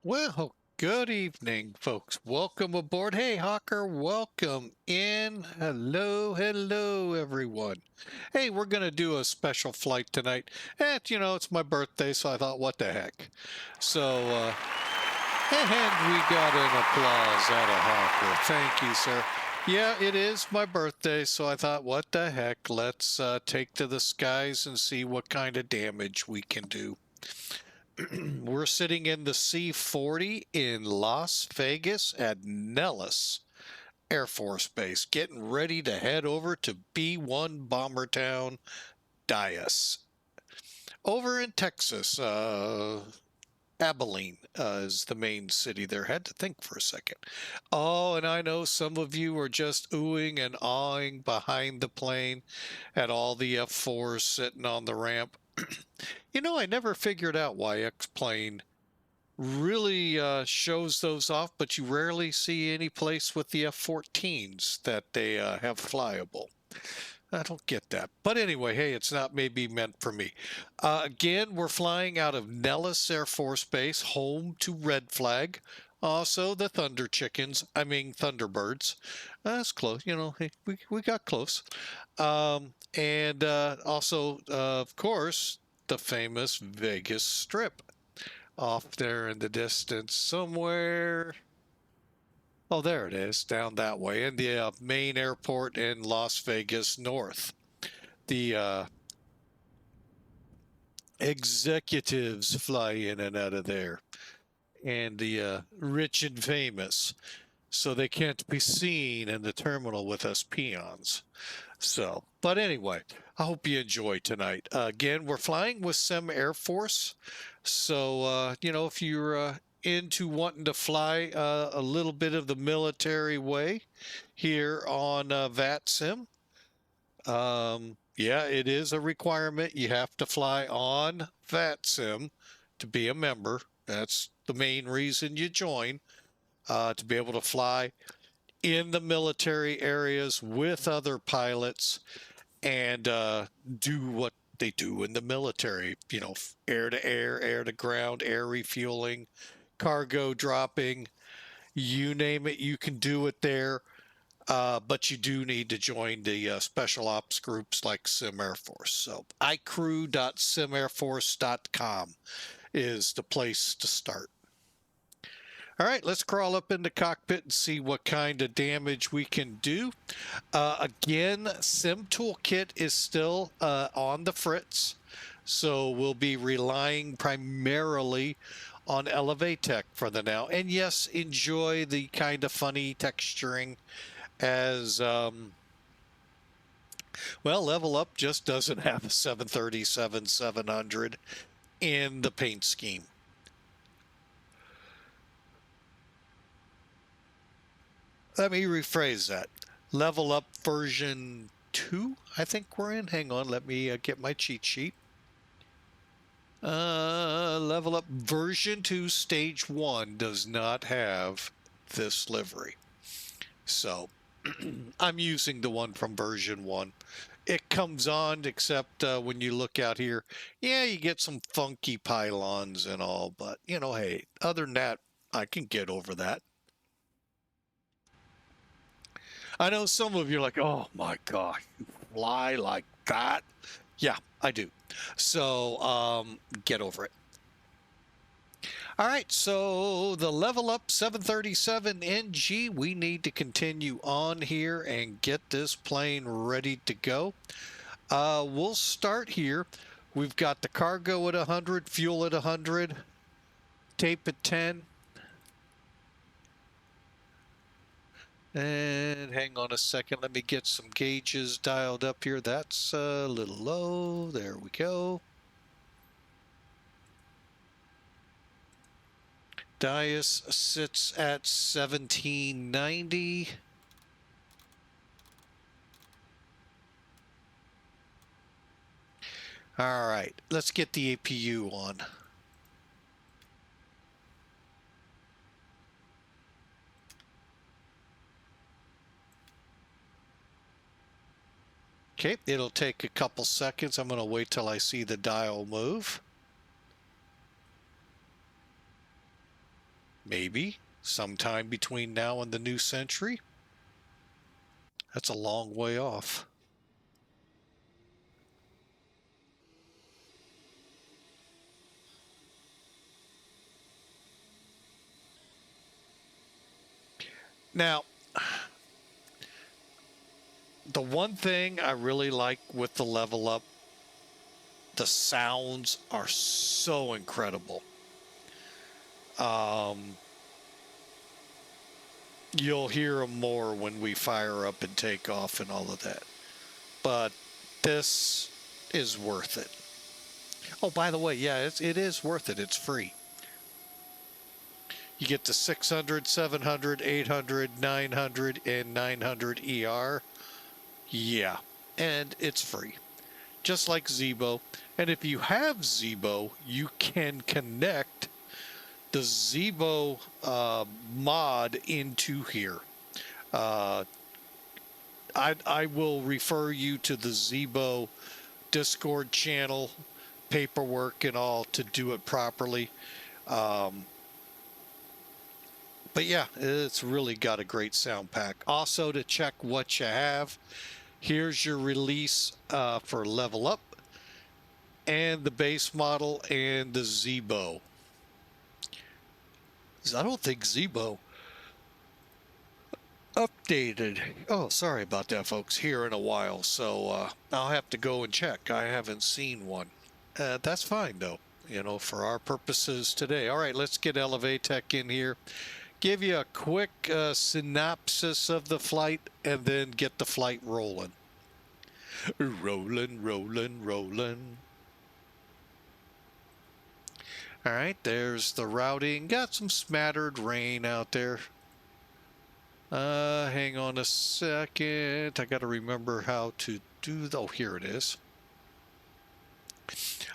Well, good evening, folks. Welcome aboard. Hey, Hawker, welcome in. Hello, hello, everyone. Hey, we're going to do a special flight tonight. It's my birthday, so I thought, what the heck? And we got an applause out of Hawker. Thank you, sir. Yeah, it is my birthday, so I thought, what the heck? Let's take to the skies and see what kind of damage we can do. We're sitting in the C-40 in Las Vegas at Nellis Air Force Base, getting ready to head over to B-1 Bombertown, Dyess. Over in Texas, Abilene is the main city there. Had to think for a second. Oh, and I know some of you are just oohing and awing behind the plane at all the F-4s sitting on the ramp. I never figured out why X-Plane really shows those off, but you rarely see any place with the F-14s that they have flyable. I don't get that. But anyway, hey, it's not maybe meant for me. Again, we're flying out of Nellis Air Force Base, home to Red Flag. Also, the Thunderbirds. That's close. Hey, we got close. And also, of course, the famous Vegas Strip off there in the distance somewhere. Oh, there it is, down that way, in the main airport in Las Vegas North. The executives fly in and out of there, and the rich and famous, so they can't be seen in the terminal with us peons. So, but anyway, I hope you enjoy tonight. Again, we're flying with Sim Air Force. So, if you're into wanting to fly a little bit of the military way here on VATSIM, yeah, it is a requirement. You have to fly on VATSIM to be a member. That's the main reason you join, to be able to fly in the military areas with other pilots and do what they do in the military, air to air, air to ground, air refueling, cargo dropping, you name it, you can do it there. But you do need to join the special ops groups like Sim Air Force. So icrew.simairforce.com is the place to start. All right, let's crawl up in the cockpit and see what kind of damage we can do. Again, Sim Toolkit is still on the fritz, so we'll be relying primarily on Elevatech for the now. And yes, enjoy the kind of funny texturing as, well, LevelUp just doesn't have a 737-700 in the paint scheme. Let me rephrase that. LevelUp version 2, I think we're in. Hang on, let me get my cheat sheet. LevelUp version 2 stage 1 does not have this livery. So I'm using the one from version 1. It comes on, except when you look out here, yeah, you get some funky pylons and all, but hey, other than that, I can get over that. I know some of you are like, oh my gosh, you fly like that? Yeah, I do. So get over it. All right, so the LevelUp 737NG, we need to continue on here and get this plane ready to go. We'll start here. We've got the cargo at 100, fuel at 100, tape at 10. And hang on a second, let me get some gauges dialed up here. That's a little low. There we go. Dyess sits at 1790. All right, let's get the APU on. Okay, it'll take a couple seconds. I'm going to wait till I see the dial move. Maybe sometime between now and the new century. That's a long way off. Now, the one thing I really like with the LevelUp, the sounds are so incredible. You'll hear them more when we fire up and take off and all of that. But this is worth it. Oh, by the way, yeah, it is worth it. It's free. You get the 600, 700, 800, 900, and 900 ER. Yeah, and it's free. Just like Zebo. And if you have Zebo, you can connect the Zebo mod into here. I will refer you to the Zebo Discord channel, paperwork and all to do it properly. But yeah, it's really got a great sound pack. Also, to check what you have, here's your release for LevelUp and the base model and the Zebo. I don't think Zebo updated. Oh, sorry about that, folks, here in a while. So I'll have to go and check. I haven't seen one. That's fine, though, you know, for our purposes today. All right, let's get Elevatech in here. Give you a quick synopsis of the flight and then get the flight rolling. Rolling, rolling, rolling. All right, there's the routing. Got some smattered rain out there. Hang on a second. I got to remember how to do. Oh, here it is.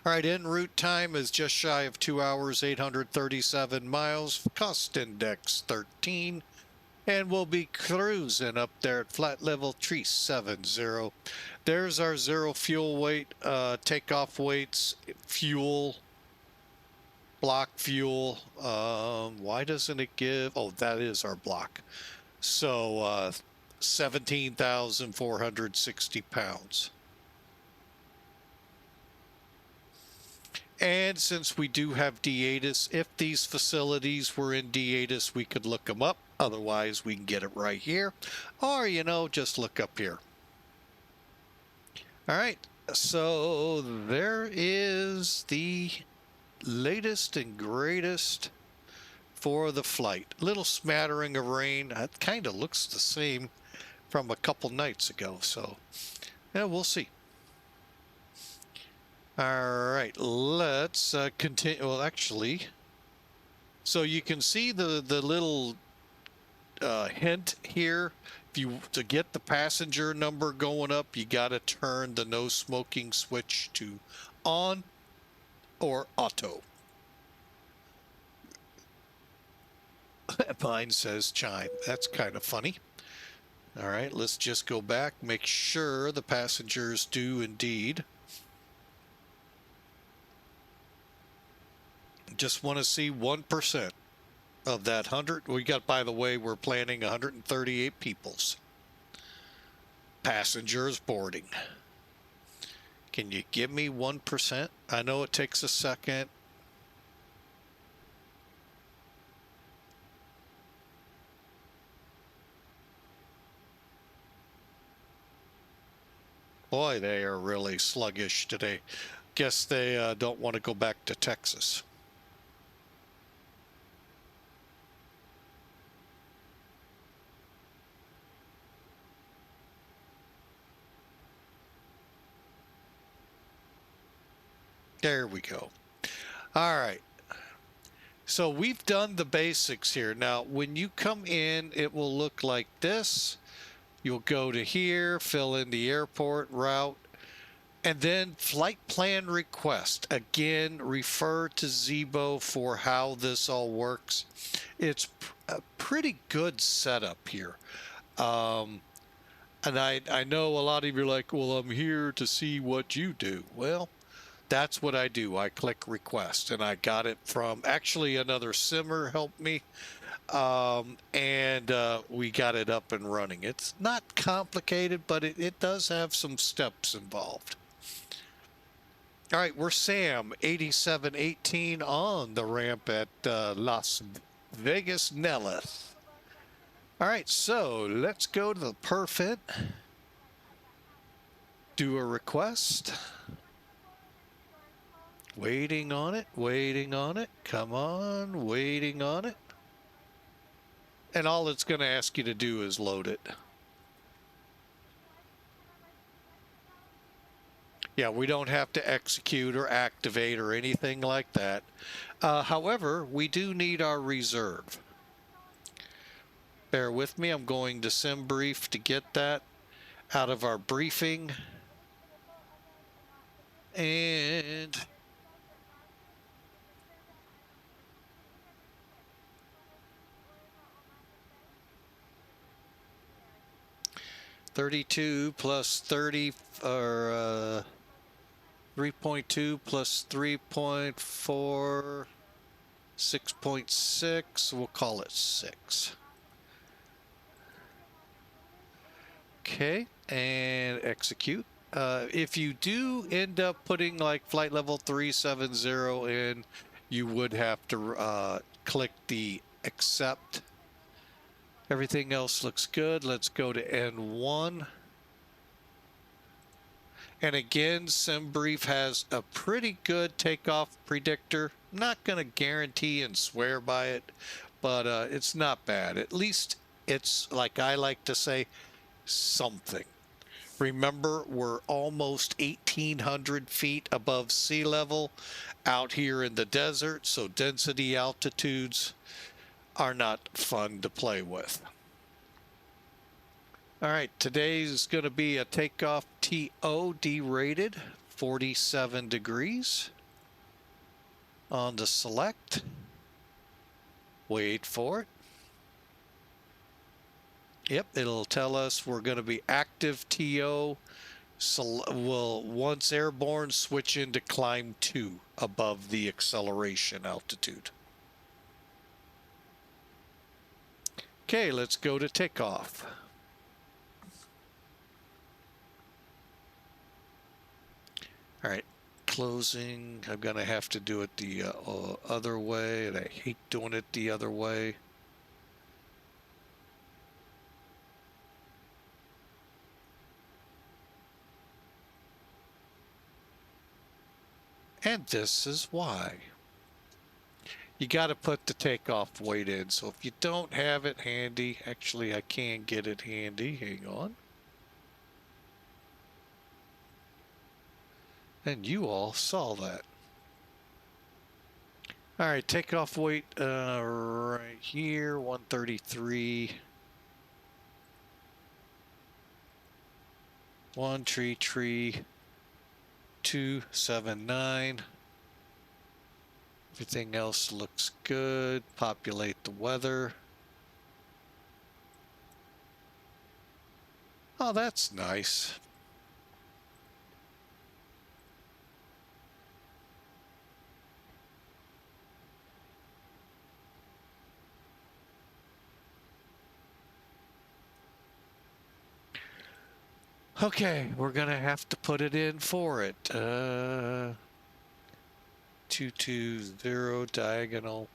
All right, en route time is just shy of 2 hours, 837 miles. Cost index 13. And we'll be cruising up there at flight level 370. There's our zero fuel weight, takeoff weights, fuel, block fuel. Why doesn't it give? Oh, that is our block. So 17,460 pounds. And since we do have Dyess, if these facilities were in Dyess, we could look them up. Otherwise, we can get it right here. Or, you know, just look up here. All right. So there is the latest and greatest for the flight. Little smattering of rain. It kind of looks the same from a couple nights ago. So, yeah, we'll see. All right, let's continue. Well, actually, so you can see the little hint here. If you to get the passenger number going up, you got to turn the no smoking switch to on or auto. Mine says chime. That's kind of funny. All right, let's just go back, make sure the passengers do indeed. Just want to see 1% of that 100. We got, by the way, we're planning 138 people's passengers boarding. Can you give me 1%? I know it takes a second. Boy, they are really sluggish today. Guess they don't want to go back to Texas. There we go. All right. So we've done the basics here. Now, when you come in, it will look like this. You'll go to here, fill in the airport route, and then flight plan request. Again, refer to Zebo for how this all works. It's a pretty good setup here. And I know a lot of you are like, well, I'm here to see what you do. Well, That's what I do. I click request, and I got it from actually another simmer helped me. And we got it up and running. It's not complicated, but it does have some steps involved. All right, we're Sam 8718 on the ramp at Las Vegas Nellis. All right, so let's go to the perfit. Do a request. Waiting on it, waiting on it. Come on, waiting on it. And all it's going to ask you to do is load it. Yeah, we don't have to execute or activate or anything like that. However, we do need our reserve. Bear with me. I'm going to SimBrief to get that out of our briefing. And $32 plus 30 or 3.2 plus 3.4, 6.6. We'll call it 6. Okay, and execute. If you do end up putting like flight level 370 in, you would have to click the accept. Everything else looks good. Let's go to N1. And again, SimBrief has a pretty good takeoff predictor. I'm not going to guarantee and swear by it, but it's not bad. At least it's, like I like to say, something. Remember, we're almost 1,800 feet above sea level out here in the desert, so density altitudes are not fun to play with. All right, today's going to be a takeoff TO derated, 47 degrees. On to select. Wait for it. Yep, it'll tell us we're going to be active TO. So we'll, once airborne, switch into climb 2 above the acceleration altitude. Okay, let's go to takeoff. All right, closing. I'm going to have to do it the other way, and I hate doing it the other way. And this is why. You got to put the takeoff weight in. So if you don't have it handy, actually I can get it handy. Hang on. And you all saw that. All right, takeoff weight right here, 133. 1 tree 279. Everything else looks good. Populate the weather. Oh, that's nice. Okay, we're gonna have to put it in for it. 220 diagonal.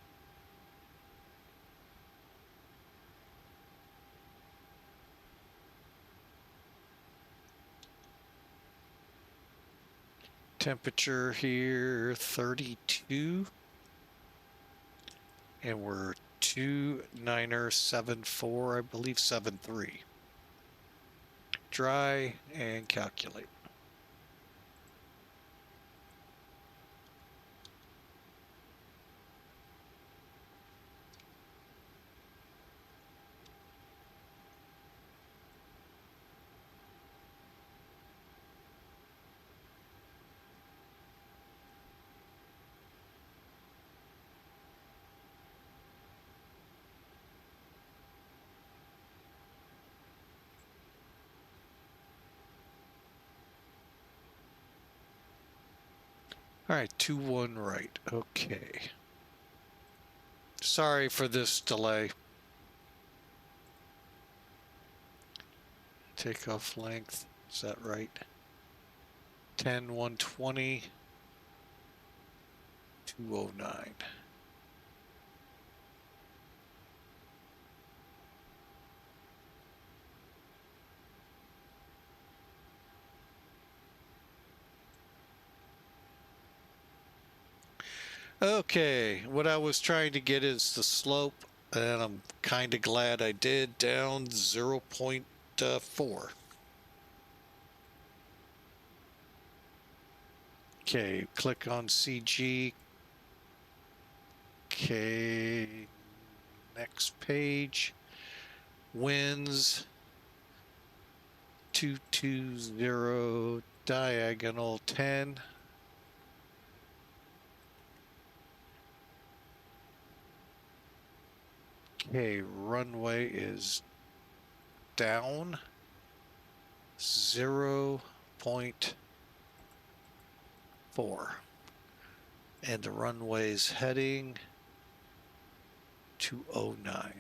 Temperature here 32. And we're 2974, I believe 73. Dry and calculate. All right, 2-1 right. Okay. Sorry for this delay. Takeoff length, is that right? 10-120, 209. Okay, what I was trying to get is the slope, and I'm kind of glad I did, down 0.4. Okay, click on CG. Okay, next page. Winds 220 diagonal 10. Okay, runway is down 0.4. And the runway's heading to 09.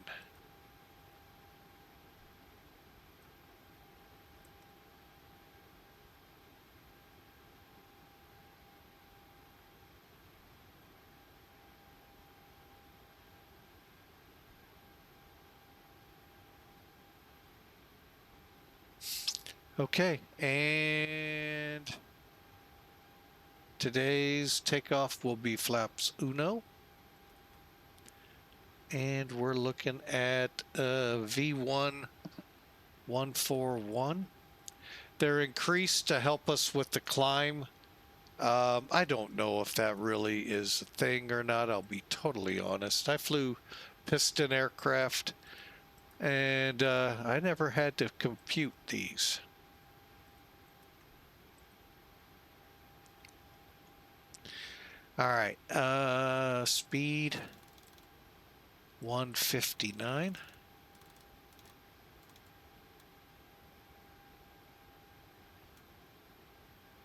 Okay, and today's takeoff will be flaps uno. And we're looking at V1.1.4.1. They're increased to help us with the climb. I don't know if that really is a thing or not. I'll be totally honest. I flew piston aircraft, and I never had to compute these. All right, speed 159.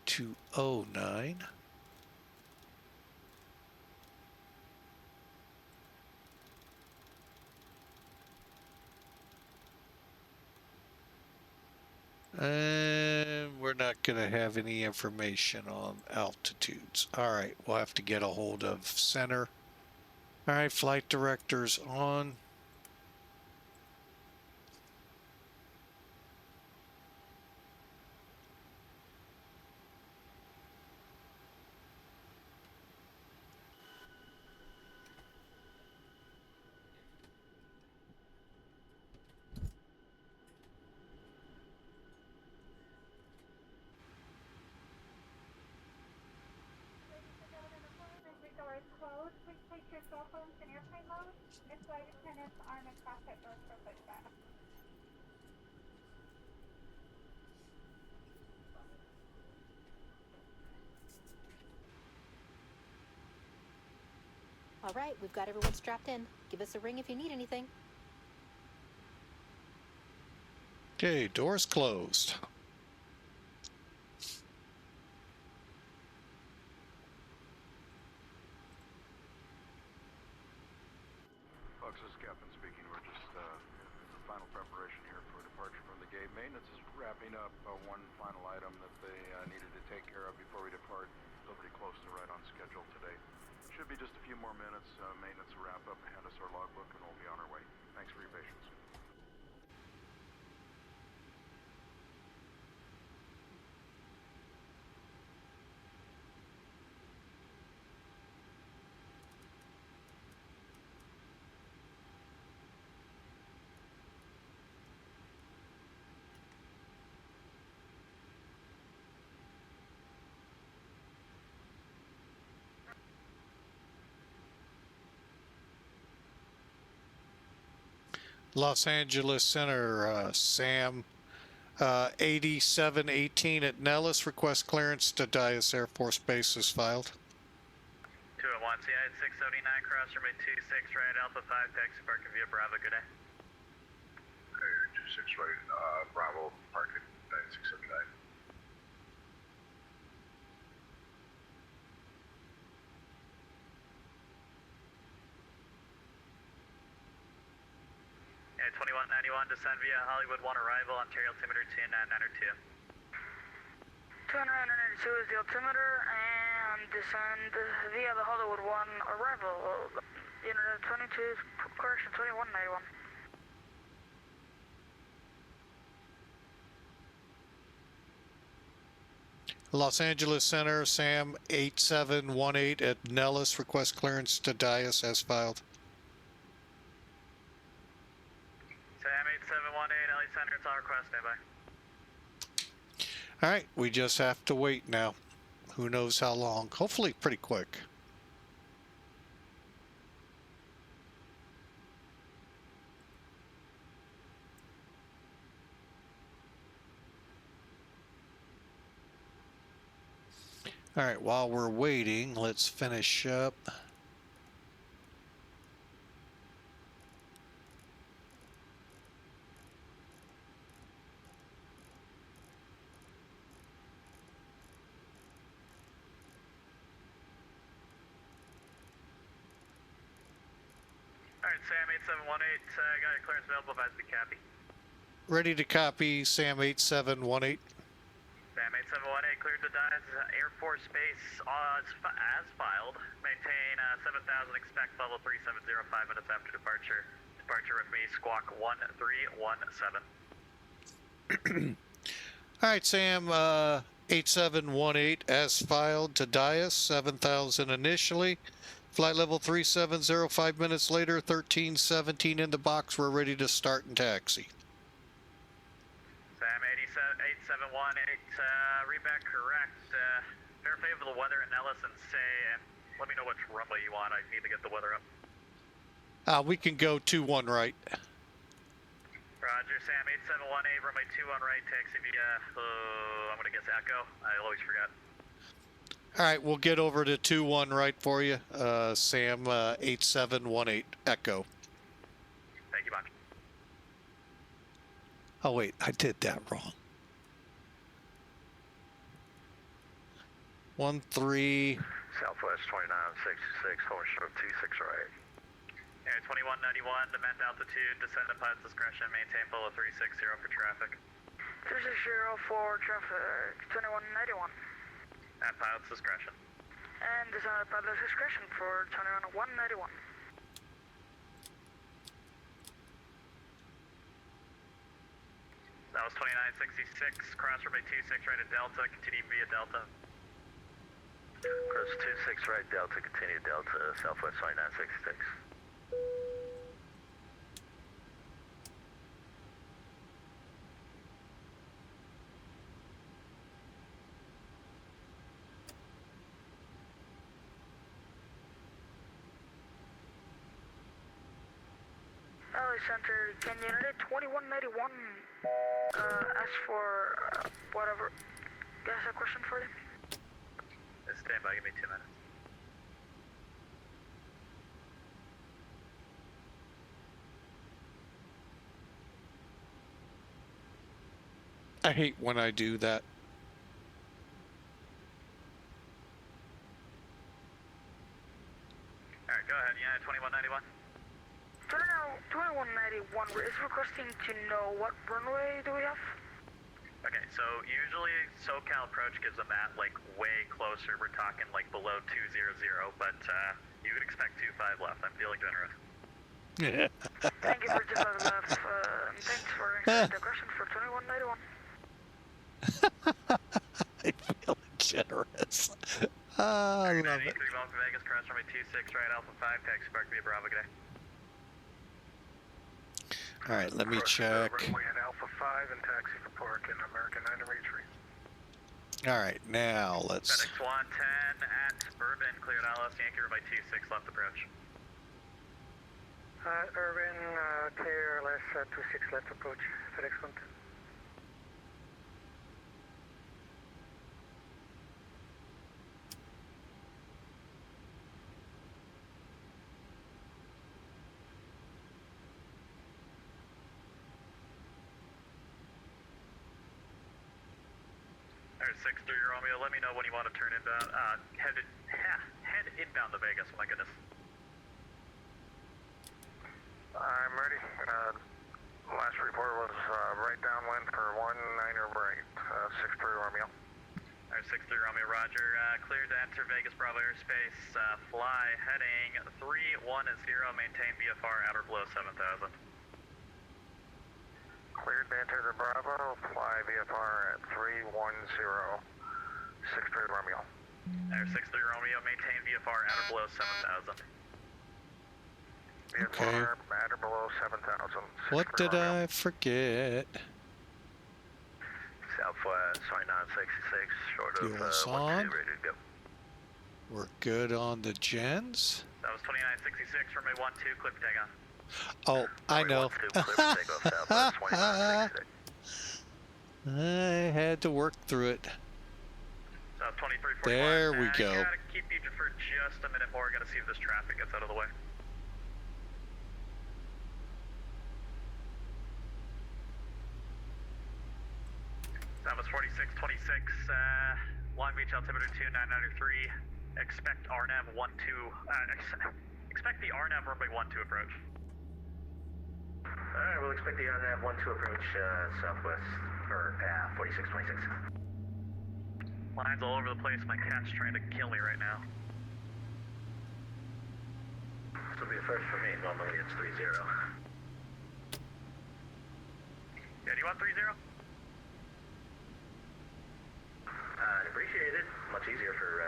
To 09. And we're not going to have any information on altitudes. All right, we'll have to get a hold of center. All right, flight director's on. All right, we've got everyone strapped in. Give us a ring if you need anything. Okay, doors closed. Fox, this is Captain speaking. We're just the final preparation here for departure from the gate. Maintenance is wrapping up one final item that they needed to take care of before we depart. Still pretty close to right on schedule today. Should be just a few more minutes. Maintenance will wrap up, hand us our logbook, and we'll be on our way. Thanks for your patience. Los Angeles Center, Sam, 8718 at Nellis. Request clearance to Dyess Air Force Base is filed. 201, CI 679, cross runway 26 right, Alpha 5, taxi parking via Bravo, good day. Okay, 26 right, Bravo, parking, 679. 2191, descend via Hollywood 1 arrival, Ontario altimeter 2992. 2992 is the altimeter, and descend via the Hollywood 1 arrival, unit 22, correction, 2191. Los Angeles Center, Sam 8718 at Nellis. Request clearance to Dyess as filed. Sam 8718, LA Center, it's all request, standby. All right, we just have to wait now. Who knows how long? Hopefully pretty quick. All right, while we're waiting, let's finish up. Alright, Sam 8718, got your clearance available, advise the copy. Ready to copy, Sam 8718. Sam 8718, cleared to Dyess, Air Force Base, as filed. Maintain 7,000, expect level 370, 5 minutes after departure. Departure with me, squawk 1317. All right, Sam 8718 as filed to Dyess, 7,000 initially. Flight level 370, 5 minutes later, 1317 in the box. We're ready to start and taxi. Sam 8718, read back correct. Verify for the weather in Nellis and let me know which runway you want. I need to get the weather up. We can go 2-1 right. Roger, Sam 8718, runway 21 right, taxi via, I'm going to guess Echo. I always forget. All right, we'll get over to 2-1 right for you, Sam 8718 Echo. Thank you much. Oh, wait, I did that wrong. 13. Southwest 2966, hold short 26 right. Air 2191, demand altitude, descend at pilot's discretion, maintain flow of 360 for traffic. 360 for traffic, 2191. At pilot's discretion. And descend at pilot's discretion for 2191. That was 2966, cross runway 26 right at Delta, continue via Delta. Cross 26 right Delta, continue Delta, Southwest 2966. LA Center, can unit 2191 ask for whatever? You guys have a question for them? Stand by, give me 2 minutes. I hate when I do that. Alright, go ahead, yeah, 2191. 2191 is requesting to know what runway do we have? Okay, so usually SoCal approach gives them that like way closer. We're talking like below 200, but you would expect 25 left. I'm feeling generous. Thank you for 25 left. Thanks for answering the question for 2191. I feel generous. I love it. 93 Welcome Vegas, cross runway 26 right, Alpha 5, taxi park via Bravo, good day. All right, let me check. Runway at Alpha 5 and taxi for park in American 983. All right, now let's. FedEx 110 at Urban, cleared LS, Yankee runway 26, left approach. Urban, clear LS 26 left approach, FedEx 110. There's 63 Romeo, let me know when you want to turn inbound, head inbound to Vegas, my goodness. I'm ready. Roger. Cleared to enter Vegas Bravo airspace. Fly heading 310. Maintain VFR at or below 7,000. Cleared to enter the Bravo. Fly VFR at 310. 63 Romeo. Air 63 Romeo. Maintain VFR at or below 7,000. Okay. VFR at or below 7,000. What did I forget? Southwest 2966, short of Fuel's 12, on. ready to go. We're good on the gens. That was 2966, runway 12, clip takeoff. Oh, I know. Southwest 2966. I had to work through it. South 2341. There we go. Gotta keep you for just a minute more. Gotta see if this traffic gets out of the way. Southwest 4626, Long Beach altimeter 2993. Expect RNAV 12. Expect the RNAV runway 12 approach. Alright, we'll expect the RNAV 12 approach southwest for 4626. Lines all over the place. My cat's trying to kill me right now. This will be the first for me. Normally it's 30. Yeah, do you want 30? I'd appreciate it. Much easier for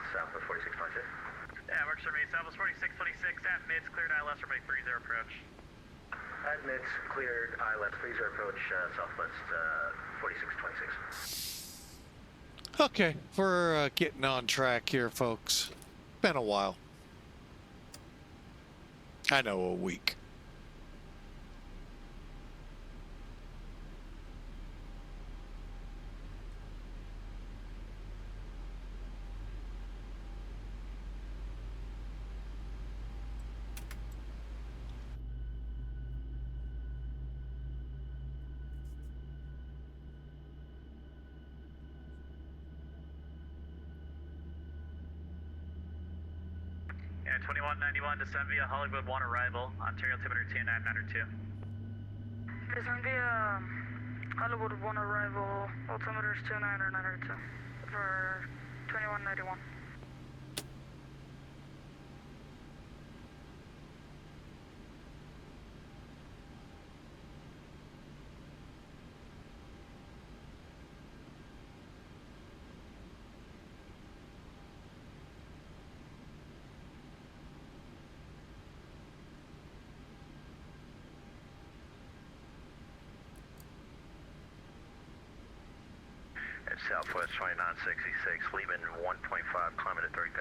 southwest 4626. Yeah, works for me. Southwest 4626 at mids, cleared ILS runway 30 approach. Admits cleared ILS 30 approach southwest 4626. Okay, we're getting on track here, folks. Been a while. I know, a week. Yeah, 2191, descend via Hollywood 1 arrival, Ontario altimeter 2992. Descend via Hollywood 1 arrival, altimeter is 2992 for 2191. At Southwest 2966, leaving 1.5, climbing at 30,000.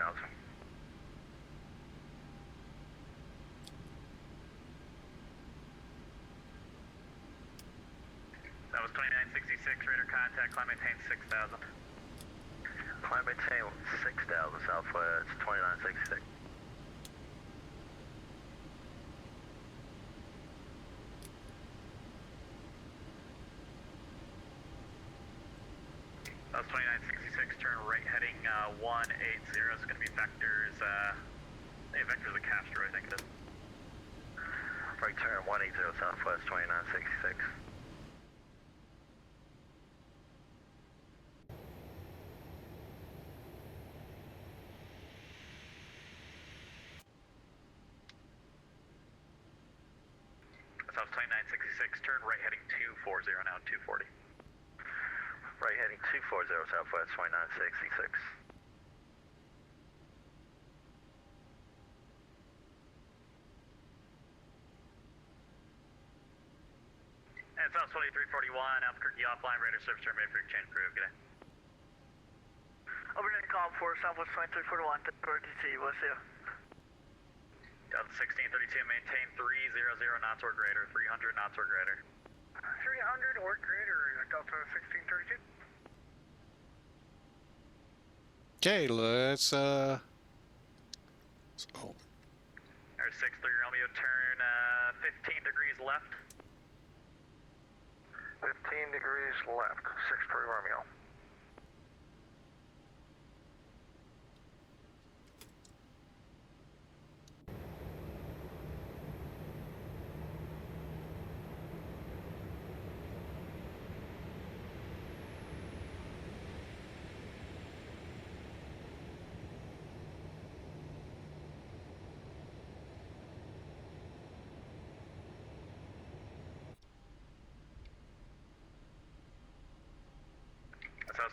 That was 2966, radar contact, climb maintain 6,000. Climb maintain 6,000, Southwest 2966. That was 2966, turn right heading 180, it's going to be vectors, vectors of Castro, I think it is. Right turn 180, Southwest 2966. That was 2966, turn right heading 240, now 240. Right heading 240, Southwest 2966. And South 2341, Albuquerque offline, radar service turn made for exchange crew, good day. Overnight call for Southwest 2341 to RTC, what's here? Delta 1632, maintain 300 knots or greater, 300 knots or greater. 300 or greater, Delta 1632. Okay, let's Air 63 Romeo, turn 15 degrees left. 15 degrees left, 63 Romeo.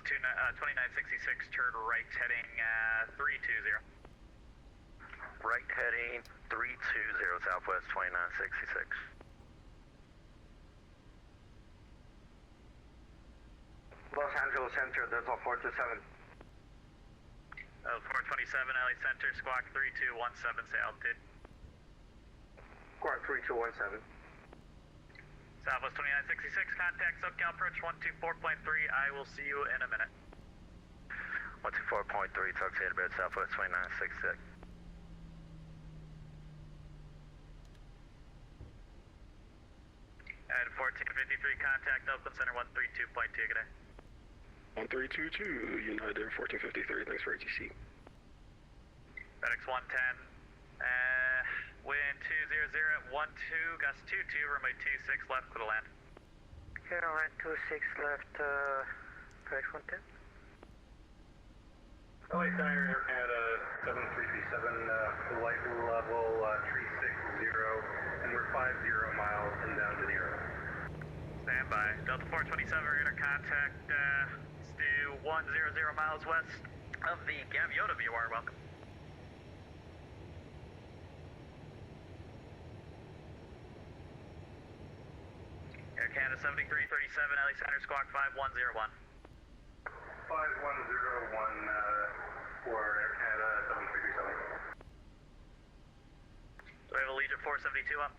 2966, turn right heading 320. Right heading 320, Southwest 2966. Los Angeles Center, Delta 427. 427, LA Center, squawk 3217, say altitude. Squawk 3217. Southwest 2966, contact SoCal approach 124.3. I will see you in a minute. 124.3, Tuxedo Bed, Southwest 2966. At 1453, contact Oakland Center 132.2, good day. 1322, United 1453, thanks for ATC. FedEx 110, wind 200 at 12, gust 22, runway 26 left, clear to land. Here, alright, 26 left, FedEx 110. LA Center, Canada 7337, flight level 360, and we're 50 miles and down to the earth. Stand by. Delta 427, radar contact, Stu 100 miles west of the Gaviota VOR, welcome. Air Canada 7337, LA Center, squawk 5101. 5101 for Air Canada 7337. Do we have a Legion 472 up?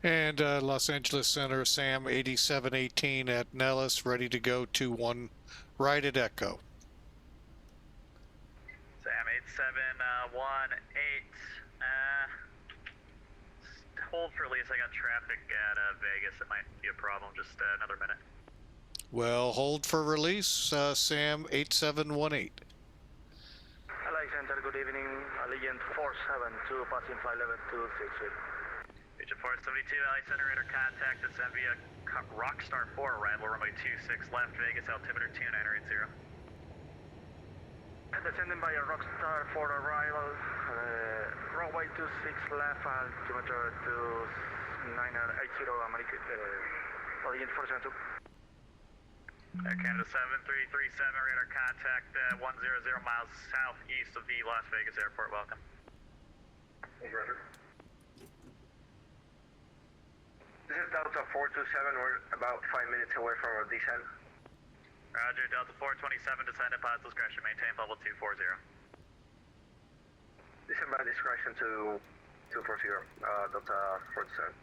And Los Angeles Center, Sam 8718 at Nellis, ready to go 21 right at Echo. Sam 8718. Hold for release. I got traffic at Vegas. It might be a problem. Just another minute. Well, hold for release, Sam 8718. LA Center, good evening. Allegiant 472, passing flight level 263. Region 472, LA Center, radar contact. Descend via Rockstar 4 arrival, runway 26 left, Vegas, altimeter 2980. Descending by a Rockstar 4 arrival, runway 26 left, altimeter 2980, American, Allegiant 472. Air Canada 7337, radar contact 100 miles southeast of the Las Vegas airport, welcome. Roger. This is Delta 427, we're about 5 minutes away from our descent. Roger, Delta 427, descend at pilot's discretion, maintain level 240. Descend by discretion to 240, Delta 427.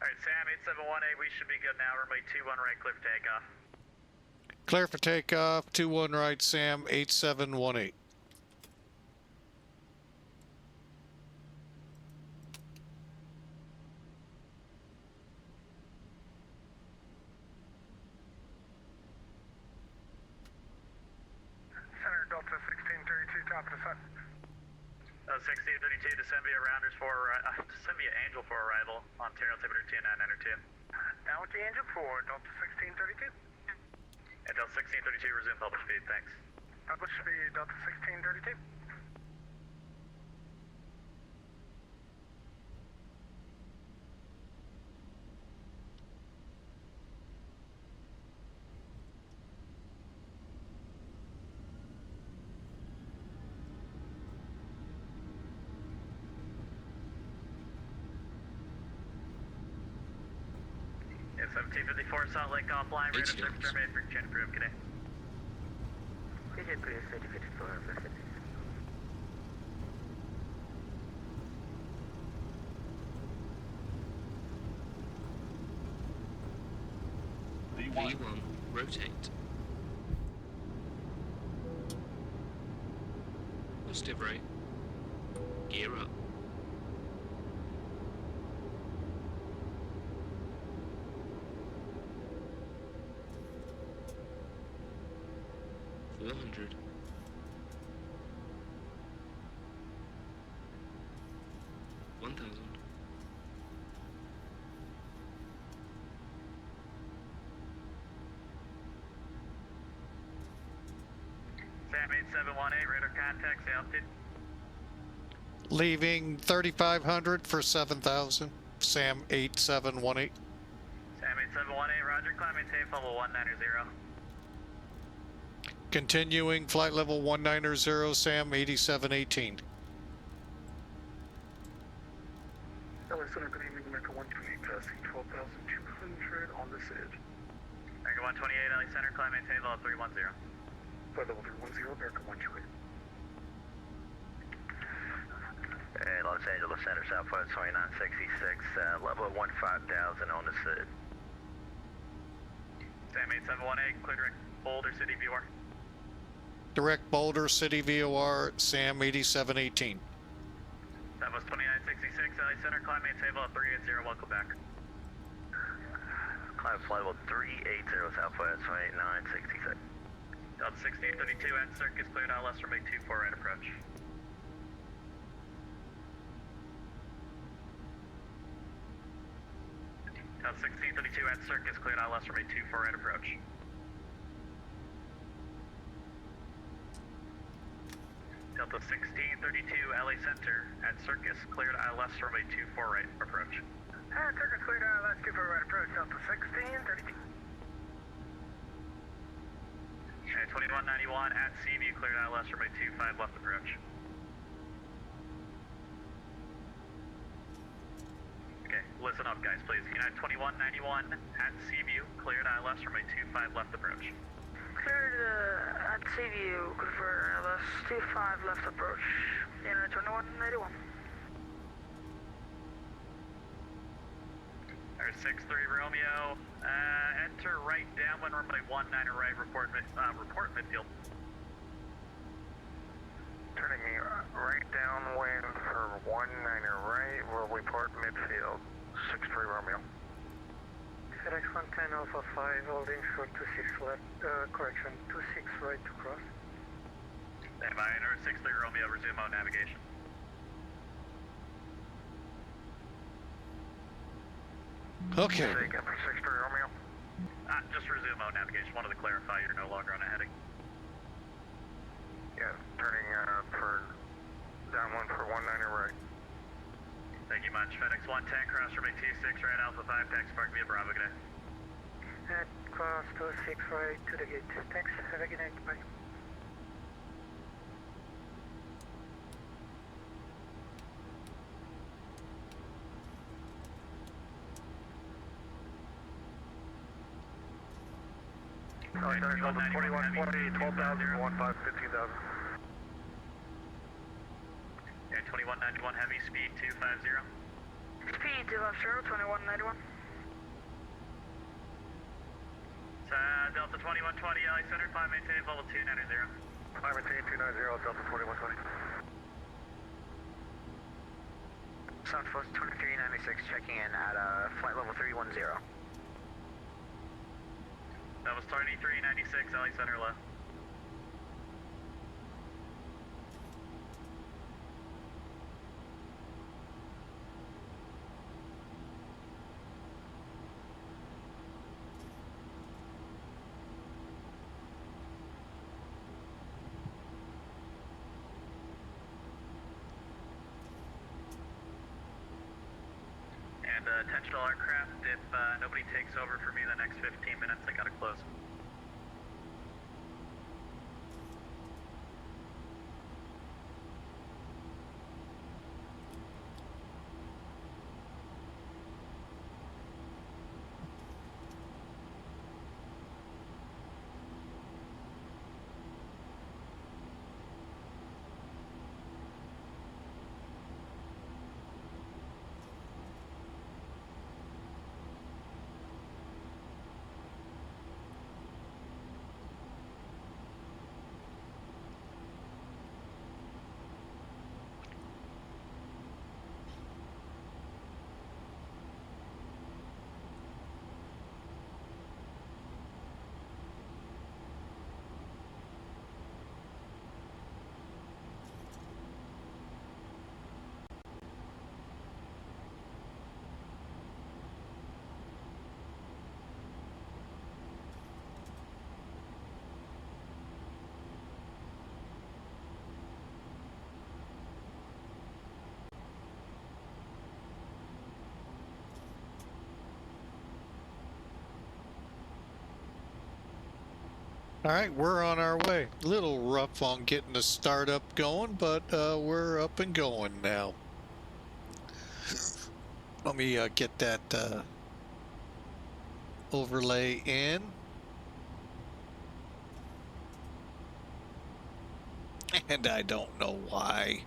Alright, Sam 8718, we should be good now, runway 21 right, clear for takeoff. Clear for takeoff, 21 right, Sam 8718. Center Delta 1632, top of the sun. 1632, descend via Rounders descend via Angel for arrival, Ontario, altimeter 2992. Down with the Angel 4, Delta 1632. And Delta 1632, resume public speed, thanks. Public speed, Delta 1632. Yeah, 1754, Salt Lake offline, radar service terminated for chain approved, good day. Vision Prius 3054, perfect. V1, rotate. Positive right. Gear up. 7,000. Sam 8718, radar contact, say altitude. Leaving 3,500 for 7,000. Sam 8718. Sam 8718, roger, climb maintain level 190. Continuing flight level 190, Sam 8718. LA Center, good evening, America 128, passing 12,200 on this edge. America 128, LA Center, climb maintain level 310. Flight level 310, America 128. And Los Angeles Center, Southwest 2966, level 15,000 on the SID. Sam 8718, clear direct Boulder City VOR. Direct Boulder City VOR, Sam 8718. Southwest 2966, LA Center, climb maintain level 380, welcome back. Climb flight level 380, Southwest 2966. Delta 1632, at circus cleared ILS from 824, right approach. Delta 1632, at circus cleared ILS from 824, right approach. Delta 1632, LA Center, at circus cleared ILS from 824, right approach. Circus cleared ILS 24 right approach, Delta 1632. Okay, 2191, at Seaview cleared ILS from 825, left approach. Okay, listen up guys, please. United 2191 at Seaview, cleared ILS from 825 left approach. Cleared at Seaview, convert ILS 25 left approach. United 2191. There's 63 Romeo, enter right downwind runway 19 right, report midfield. Turning right downwind for 19 right, will report midfield, 63 Romeo. FedEx 110 Alpha 5, holding short 26 left, correction, 26 right to cross. Standby, enter 63 Romeo, resume mode navigation. Okay. Say again for 63 Romeo. Just resume mode navigation, wanted to clarify you're no longer on a heading. Yeah, turning for downwind for 19 right. Thank you much. FedEx 110, cross runway 26 right, Alpha 5, taxi park via Bravo, good day. Cross 26 right to the gate. Thanks, have a good night, bye. Alright, there's level 2120, 12,000, 15,000. Yeah, 2191, heavy speed 250. Speed to left 0, 2191. Delta 2120, LA Center, climb maintain level 290. Climb maintain 290, Delta 2120. Southwest 2396, checking in at flight level 310. That was 2396, LA Center left. And attention all aircraft, if nobody takes over for me the next 15 minutes, I gotta close. All right, we're on our way. A little rough on getting the startup going, but we're up and going now. Let me get that overlay in. And I don't know why.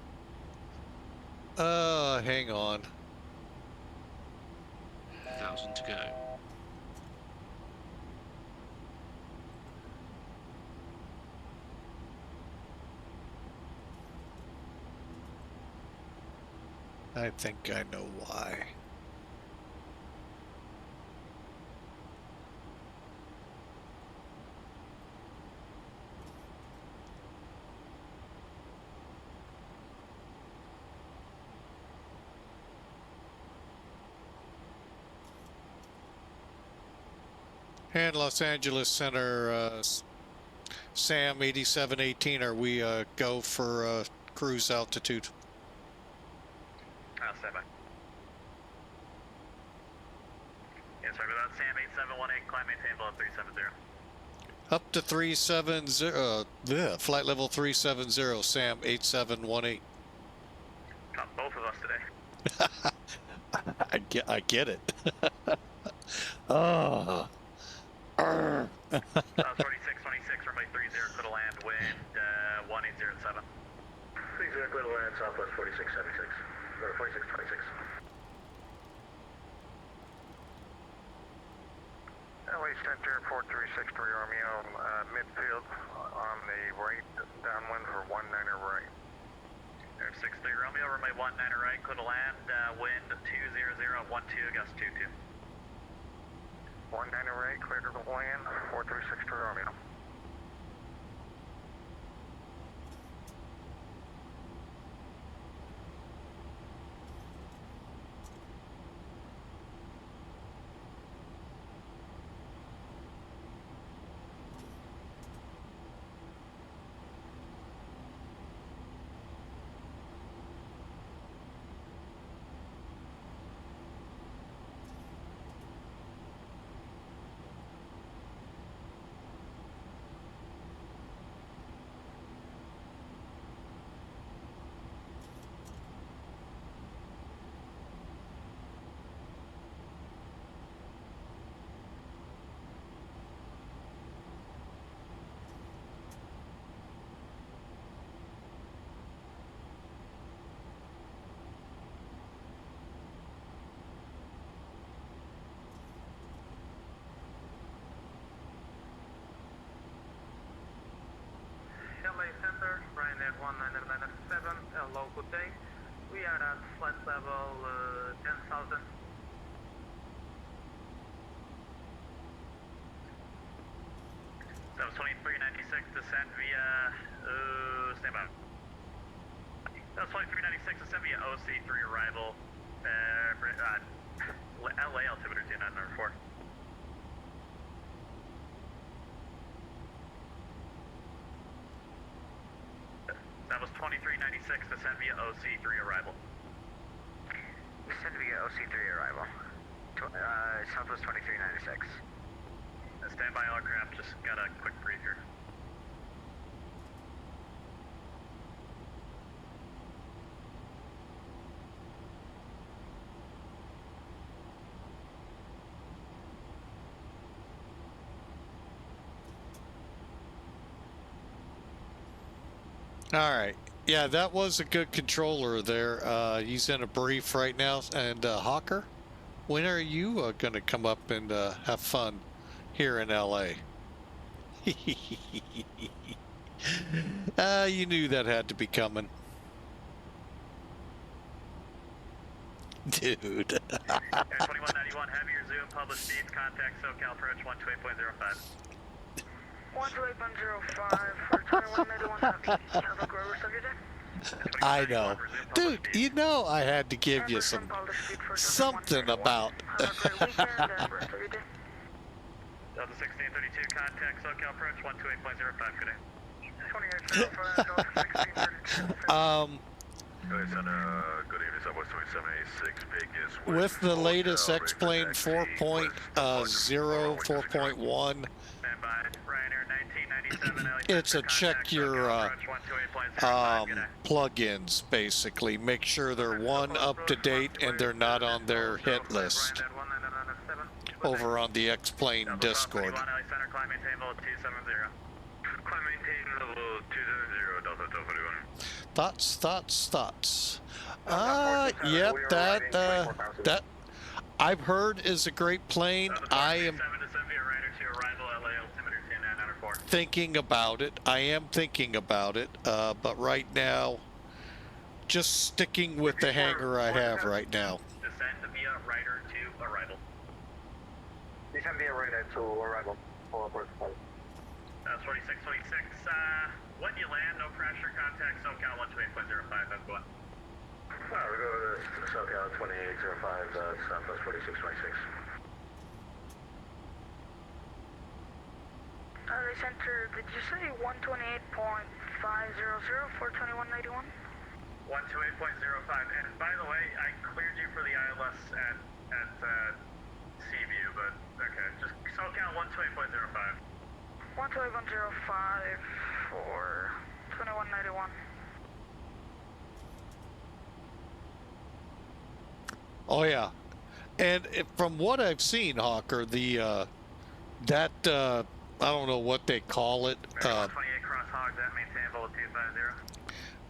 Hang on. 1,000 to go. I think I know why. And Los Angeles Center, Sam 8718, are we go for cruise altitude? I'll stand by. Yeah, sorry about that. Sam 8718, climb maintain below 370. Up to 370, flight level 370, Sam 8718. Caught both of us today. I get it. Oh. 4626, runway 30, clear to land, wind 1807. 30, clear to land, southwest 4676, or 4626. LA Center 4363 Romeo, midfield on the right, downwind for 19 right. 63 Romeo, runway 19 right, clear to land, wind 200, 12, gust 22. 19 right, clear to the land, 4363 Romeo. LA Center, Ryanair 1997, hello, good day. We are at flight level 10,000. That was 2396, descend via, stand by. That was 2396, descend via OC3 arrival, LA altimeter 2904. That was 2396, descend via OC3 arrival. Descend via OC3 arrival. Southwest 2396. Stand by aircraft, just got a quick brief here. All right. Yeah, that was a good controller there. He's in a brief right now. And Hawker, when are you going to come up and have fun here in LA? You knew that had to be coming. Dude. 2191, have your Zoom publish speeds, contact SoCal approach 128.05. 128.05 for 2191 happy. Have a great rest of your day. I know. Dude, you know I had to give you some something about... Have a great weekend and rest of your day. Delta 1632, contact SoCal approach 128.05, good day. 2805, Delta 1632. Good evening, Southwest 2786, Vegas. With the latest X-Plane 4.0, 4.1, standby. Ryanair 1997. It's a check your plugins, basically. Make sure they're one up to date and they're not on their hit list over on the X-Plane Discord. Climb maintain level 270. Climb maintain level 270, Delta 41. Thoughts. Yep, that I've heard is a great plane. I am thinking about it. But right now, just sticking with the hangar I have right now. Descend via rider to arrival. Descend via rider to arrival. 4626. When you land, no pressure. Contact SoCal 128.05. That's what. We go to SoCal 2805, Southwest 4626. LA Center, did you say 128.500 for 2191? 128.05. And by the way, I cleared you for the ILS at Seaview, but okay. Just SoCal 128.05. 12105 for 2191. Oh yeah, and from what I've seen, Hawker, the that I don't know what they call it. 28 cross hogs at maintain level 250.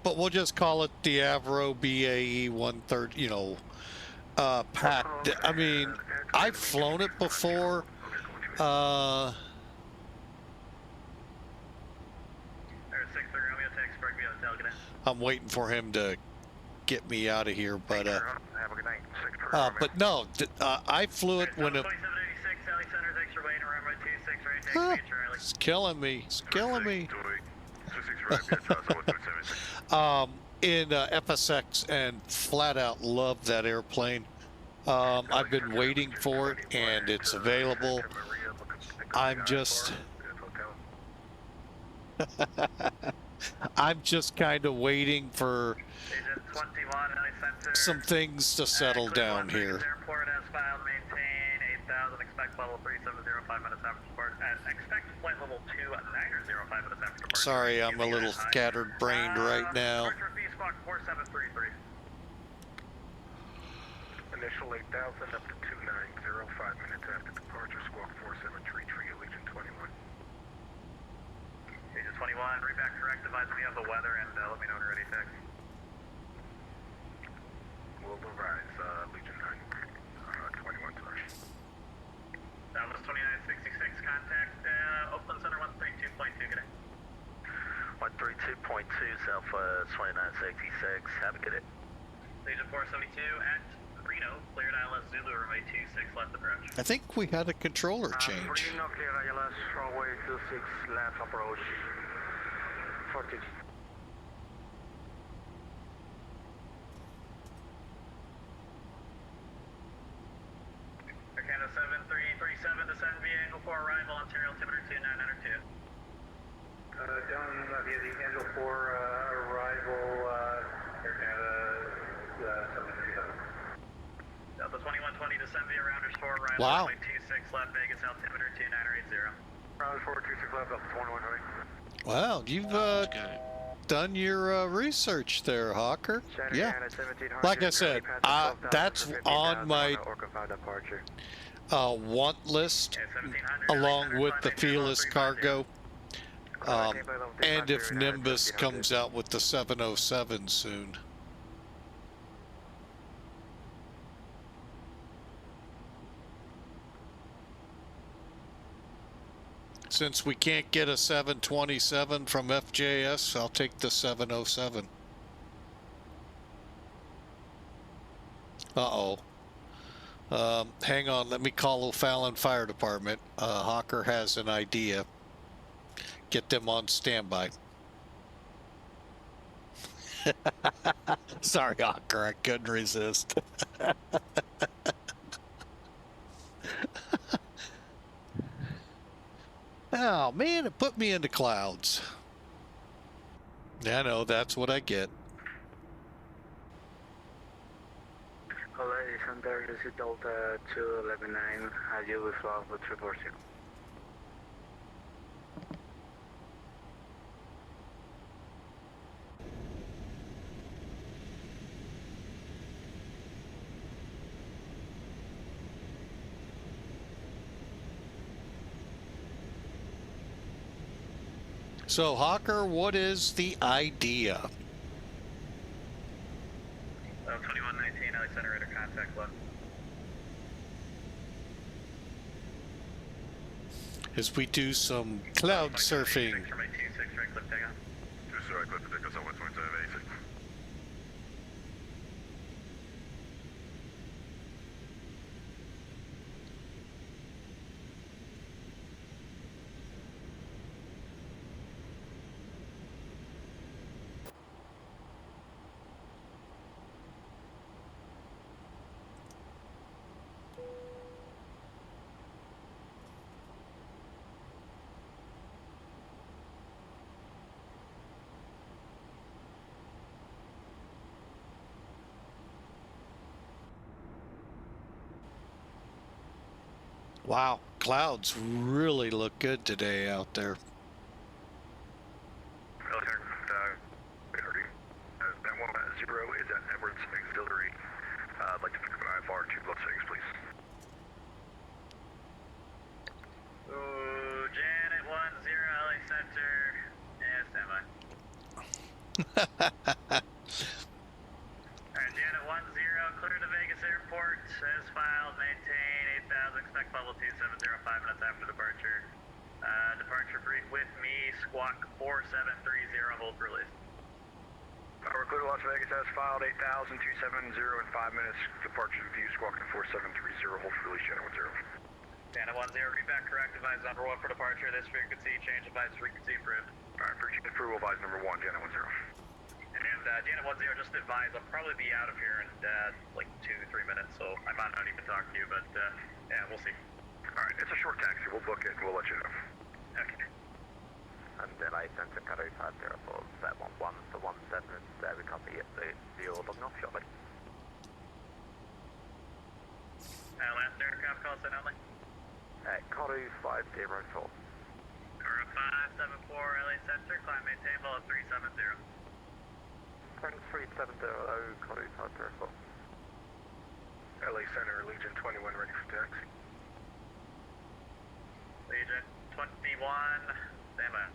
But we'll just call it the Avro BAE 130. You know, pack. I mean, I've flown it before. I'm waiting for him to get me out of here, but Have a good night. but no, I flew it when it. It's killing me. It's killing me. In FSX, and flat out love that airplane. I've been waiting for it, and it's available. I'm just kind of waiting for some things to settle down here. Airport as filed, maintain 8,000, expect level 3705 minutes after depart, expect flight level 2905 minutes after depart. Sorry, I'm a little scattered brained right now. Departure Squawk 4733. Initial 8,000 up to 2905 minutes after departure, Squawk 4733, Legion 21. Legion 21, read back correct, advise me of the weather, and let me know when you're ready to taxi. We'll rise, Legion 9, 21 to rush. That was 2966, contact Oakland Center 132.2, good day. 132.2, Southwest 2966. Have a good day. Legion 472 at Reno, cleared ILS Zulu, runway 26 left approach. I think we had a controller change. Reno, clear ILS, runway 26 left approach. 40. Arcana 7337, descend via angle 4 arrival, Ontario altimeter 29902. Down via the angle 4 arrival, Air Canada 737. Delta 2120, descend via Rounders 4 arrival, Wow. runway 26 left, Vegas altimeter 2980. Rounders 4, 26 left, up to 2120. Wow, you've done your research there, Hawker. Yeah. Like I said, that's on my want list, along with the Fearless Cargo. And if Nimbus comes out with the 707 soon. Since we can't get a 727 from FJS, I'll take the 707. Uh-oh. Hang on, let me call O'Fallon Fire Department. Hawker has an idea. Get them on standby. Sorry, Hawker, I couldn't resist. Oh, man, it put me into clouds. I know, that's what I get. Ladies and gentlemen, this is Delta 2119. Have you with love with 340? So, Hawker, what is the idea? 2119, LA Center, radar contact left. As we do some cloud surfing. From 826, right clip takeoff. Just right clip to take us on 12786. Wow, clouds really look good today out there. That 1 is at Edwards Auxiliary. I'd like to pick up an IFR 2 blood settings, please. Janet 10, LA Center. Yeah, standby. Alright, Janet 10, clear to Vegas Airport. As filed, maintain 8000, expect level 2705 minutes after departure. Departure brief with me, squawk 4730, hold release. We're clear to Las Vegas as filed, 8,000, 270 in 5 minutes. Departure view, squawking 4730, hold for release, Janet 10. Janet 10, read back correct, advise number 1 for departure. This frequency, change advise frequency approved. Alright, frequency approval, advise number 1, Janet 10. And Janet 10, just advise, I'll probably be out of here in like 2-3 minutes, so I might not even talk to you, but yeah, we'll see. Alright, it's a short taxi, we'll book it and we'll let you know. Okay. And then I sent a Caro 50 for 711 to 17, we copy it, the order off shortly. Last aircraft call sent only. Caro 504. Caro 574, LA Center, climb maintain, level 370. Thanks, 370, Caro 504. LA Center, Legion 21, ready for taxi. Legion 21, stand by.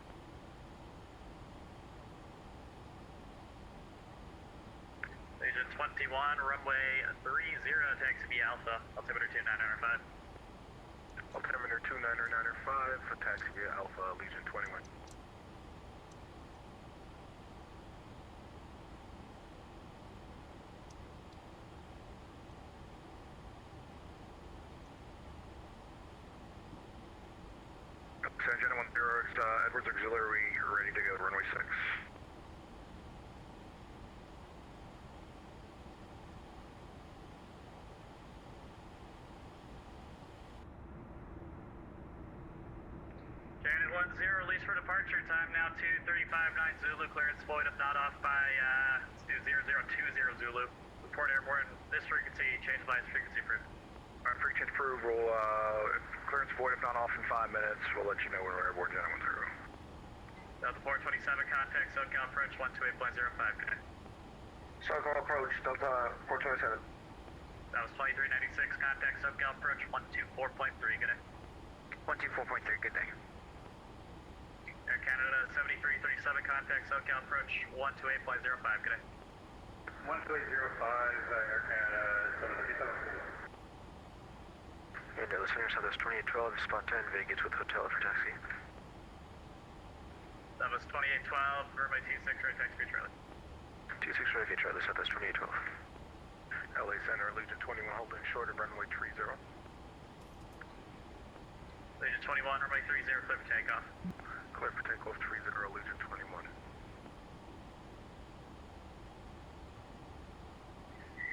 Legion 21, runway 30, taxi B Alpha, altimeter 29905. Altimeter 29905 for taxi via Alpha, Legion 21. San Janet 10, Edwards Auxiliary, ready to go to runway 6. Janet 10, release for departure, time now 2359 Zulu, clearance void if not off by 0020 Zulu. Report airborne, this frequency, change advise frequency approved. Alright, frequency approved, we'll, clearance void if not off in 5 minutes, we'll let you know when we're airborne, Janet 10. Delta 427, contact SoCal approach 128.05, good day. SoCal approach, Delta 427. That was 2396, contact SoCal approach 124.3, good day. 124.3, good day. Air Canada 7337, contact SoCal approach 128.05, good day. 12805, Air Canada 737. And listeners, Southwest 2812, spot 10, Vegas with hotel for taxi. That was 2812, runway 26, right taxi for Charlie. 26 right for Charlie, Southwest 2812. LA Center, Legion 21, holding short of runway 30. Legion 21, runway 30, clear for takeoff. Clear for takeoff 30, Legion 21.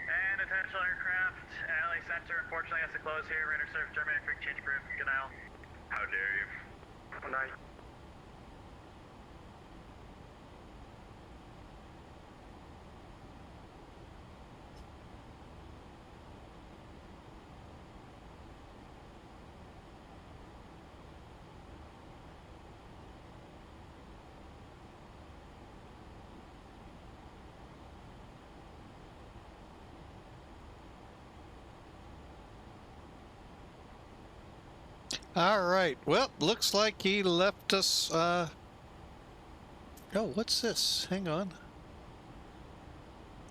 And attention aircraft, LA Center, unfortunately has to close here. Radar surf, terminated, frequency change approved. Good night. How dare you? Good night. All right. Well, looks like he left us Oh, what's this? Hang on.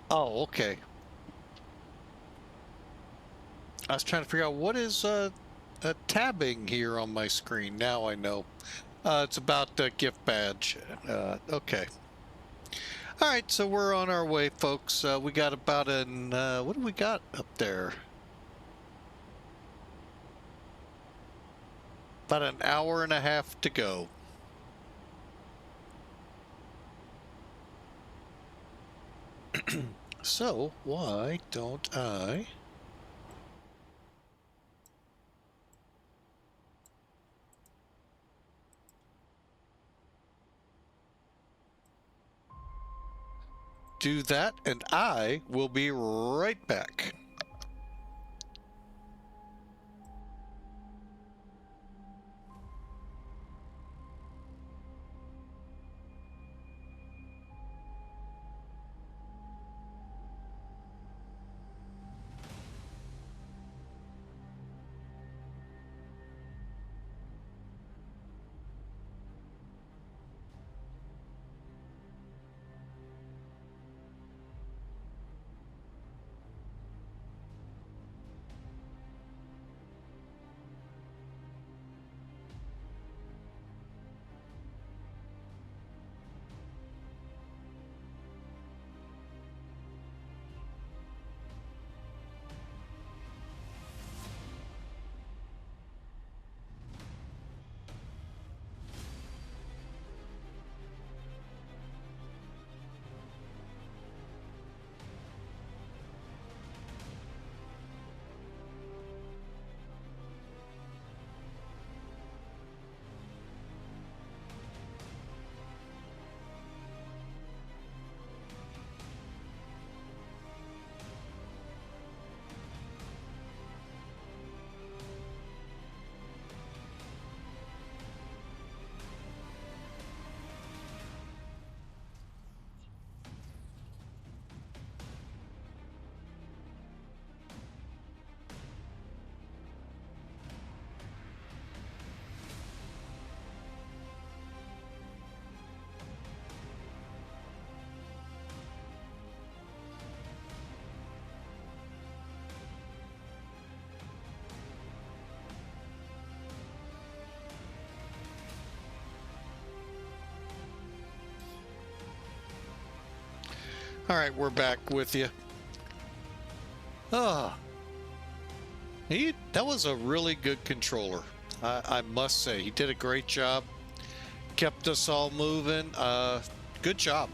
Oh, okay. I was trying to figure out what is tabbing here on my screen. Now I know. It's about the gift badge. Okay. All right, so we're on our way, folks. We got about an, what do we got up there? About an hour and a half to go. So, why don't I... do that, and I will be right back. All right, we're back with you. Ah, that was a really good controller. I must say, he did a great job. Kept us all moving. Good job.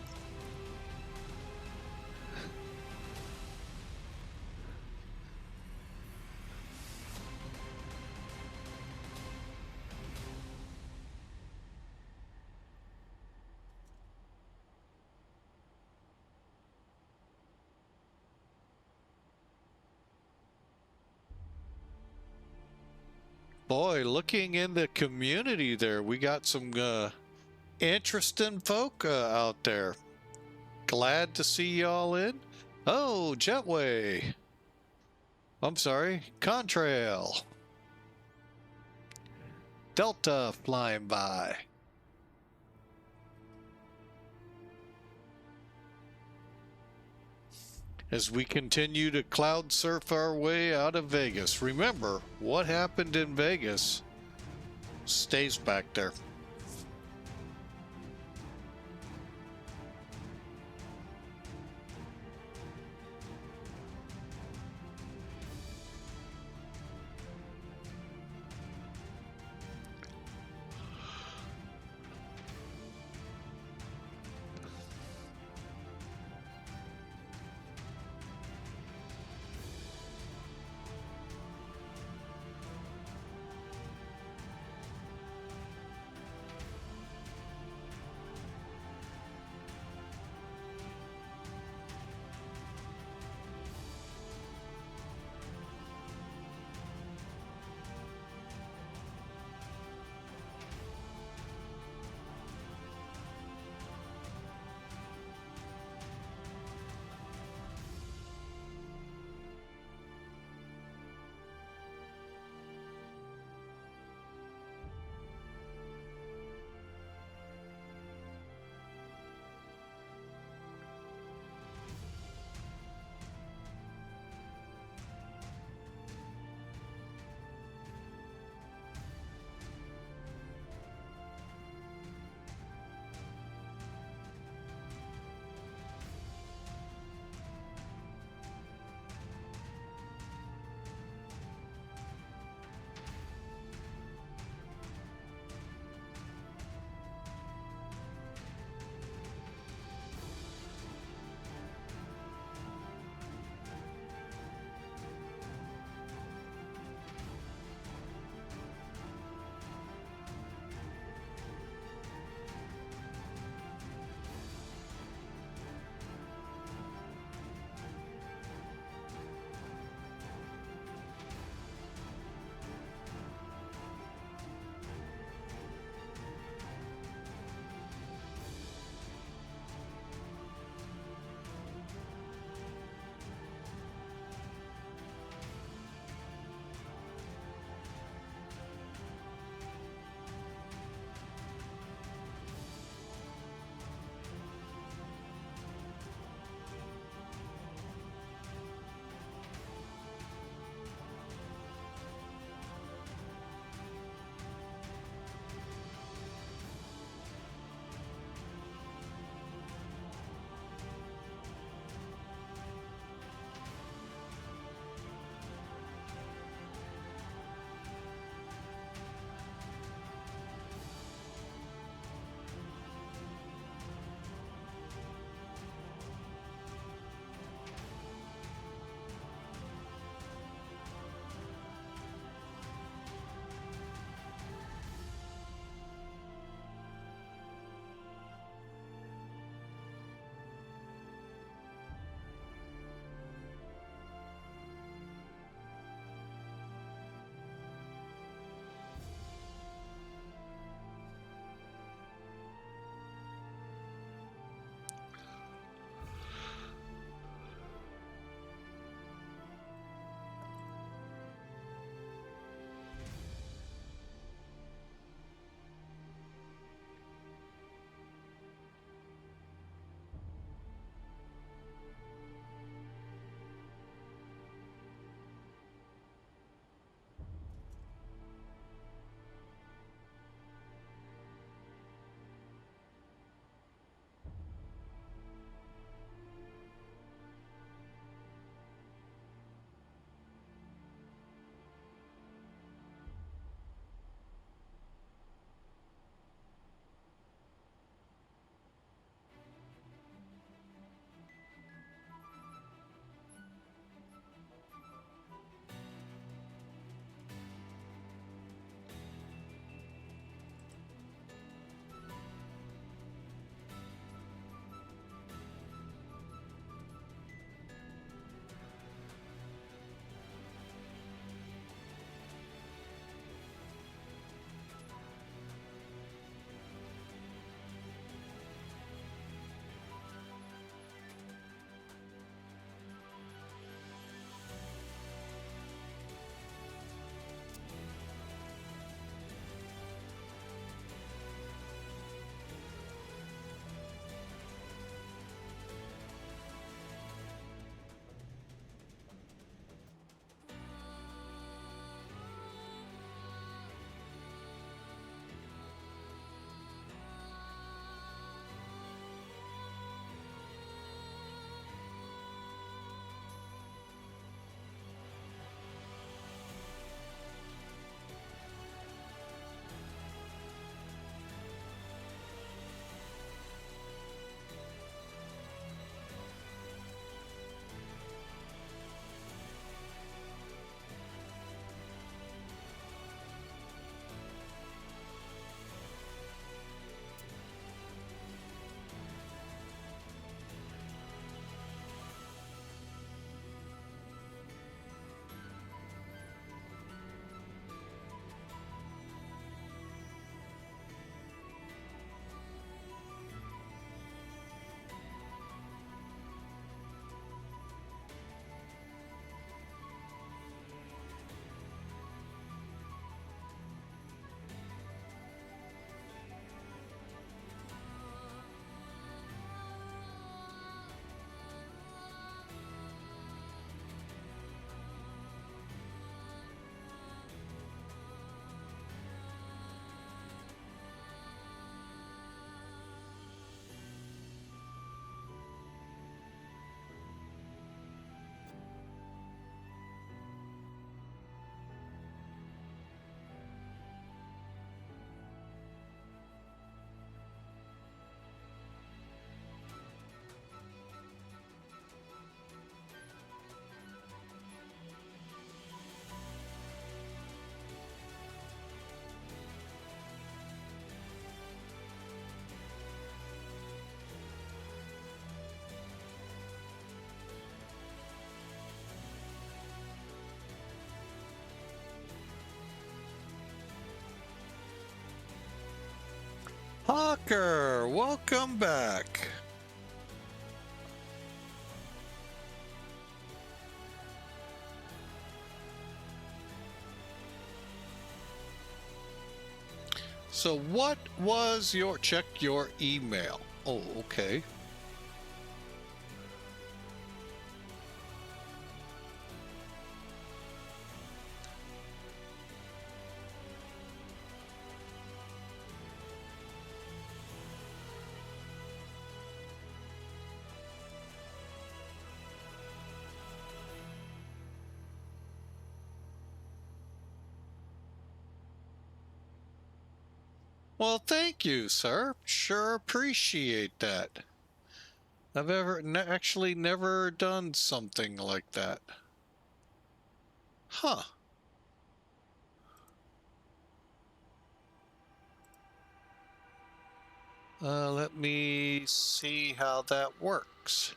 Boy, looking in the community there, we got some interesting folk out there. Glad to see y'all in. Oh, Jetway. I'm sorry, Contrail. Delta flying by. As we continue to cloud surf our way out of Vegas. Remember, what happened in Vegas stays back there. Hawker, welcome back. So what was your, check your email. Oh, okay. Well, thank you, sir. Sure appreciate that. I've actually never done something like that. Huh. Let me see how that works.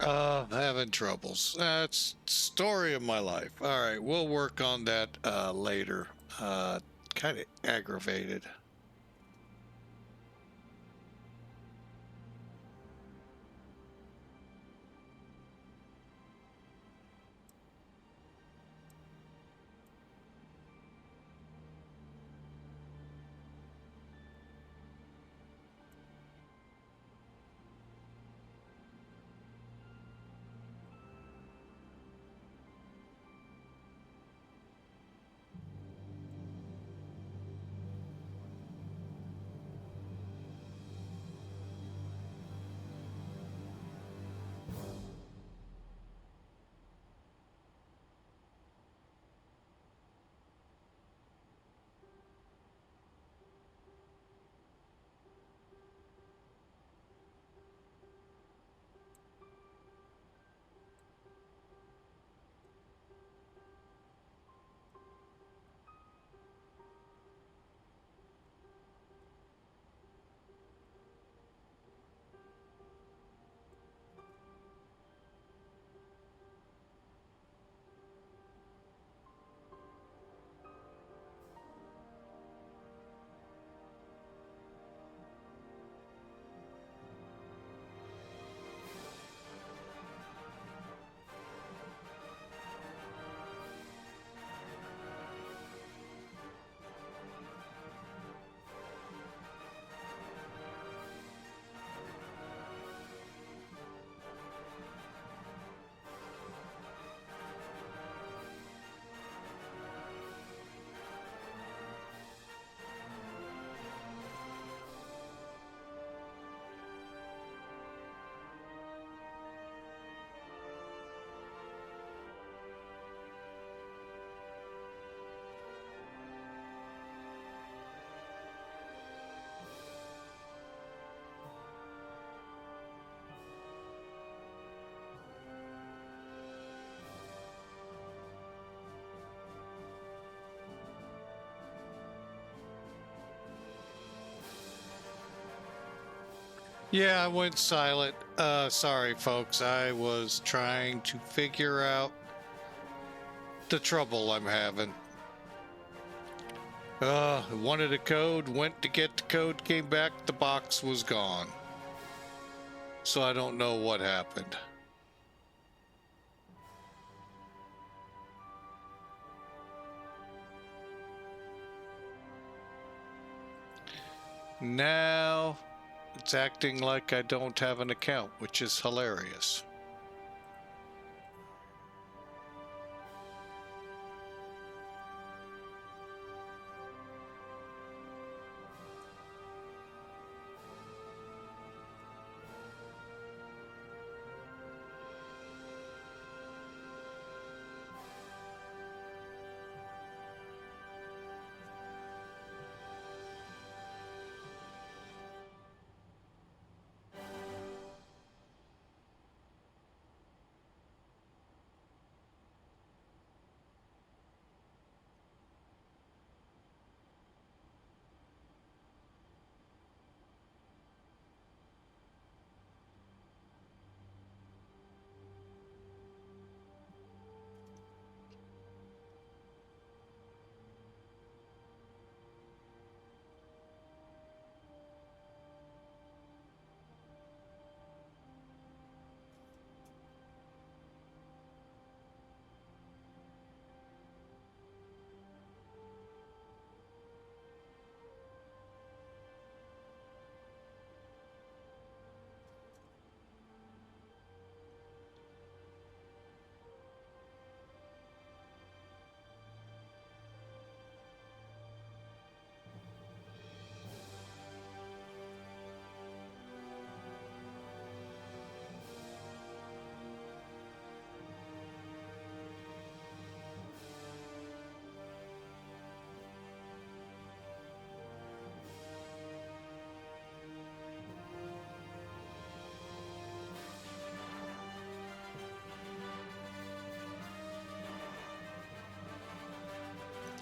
Having troubles. That's story of my life. All right, we'll work on that later. Kind of aggravated. Yeah, I went silent. Sorry, folks. I was trying to figure out the trouble I'm having. Wanted a code, went to get the code, came back, the box was gone. So I don't know what happened. Now it's acting like I don't have an account, which is hilarious.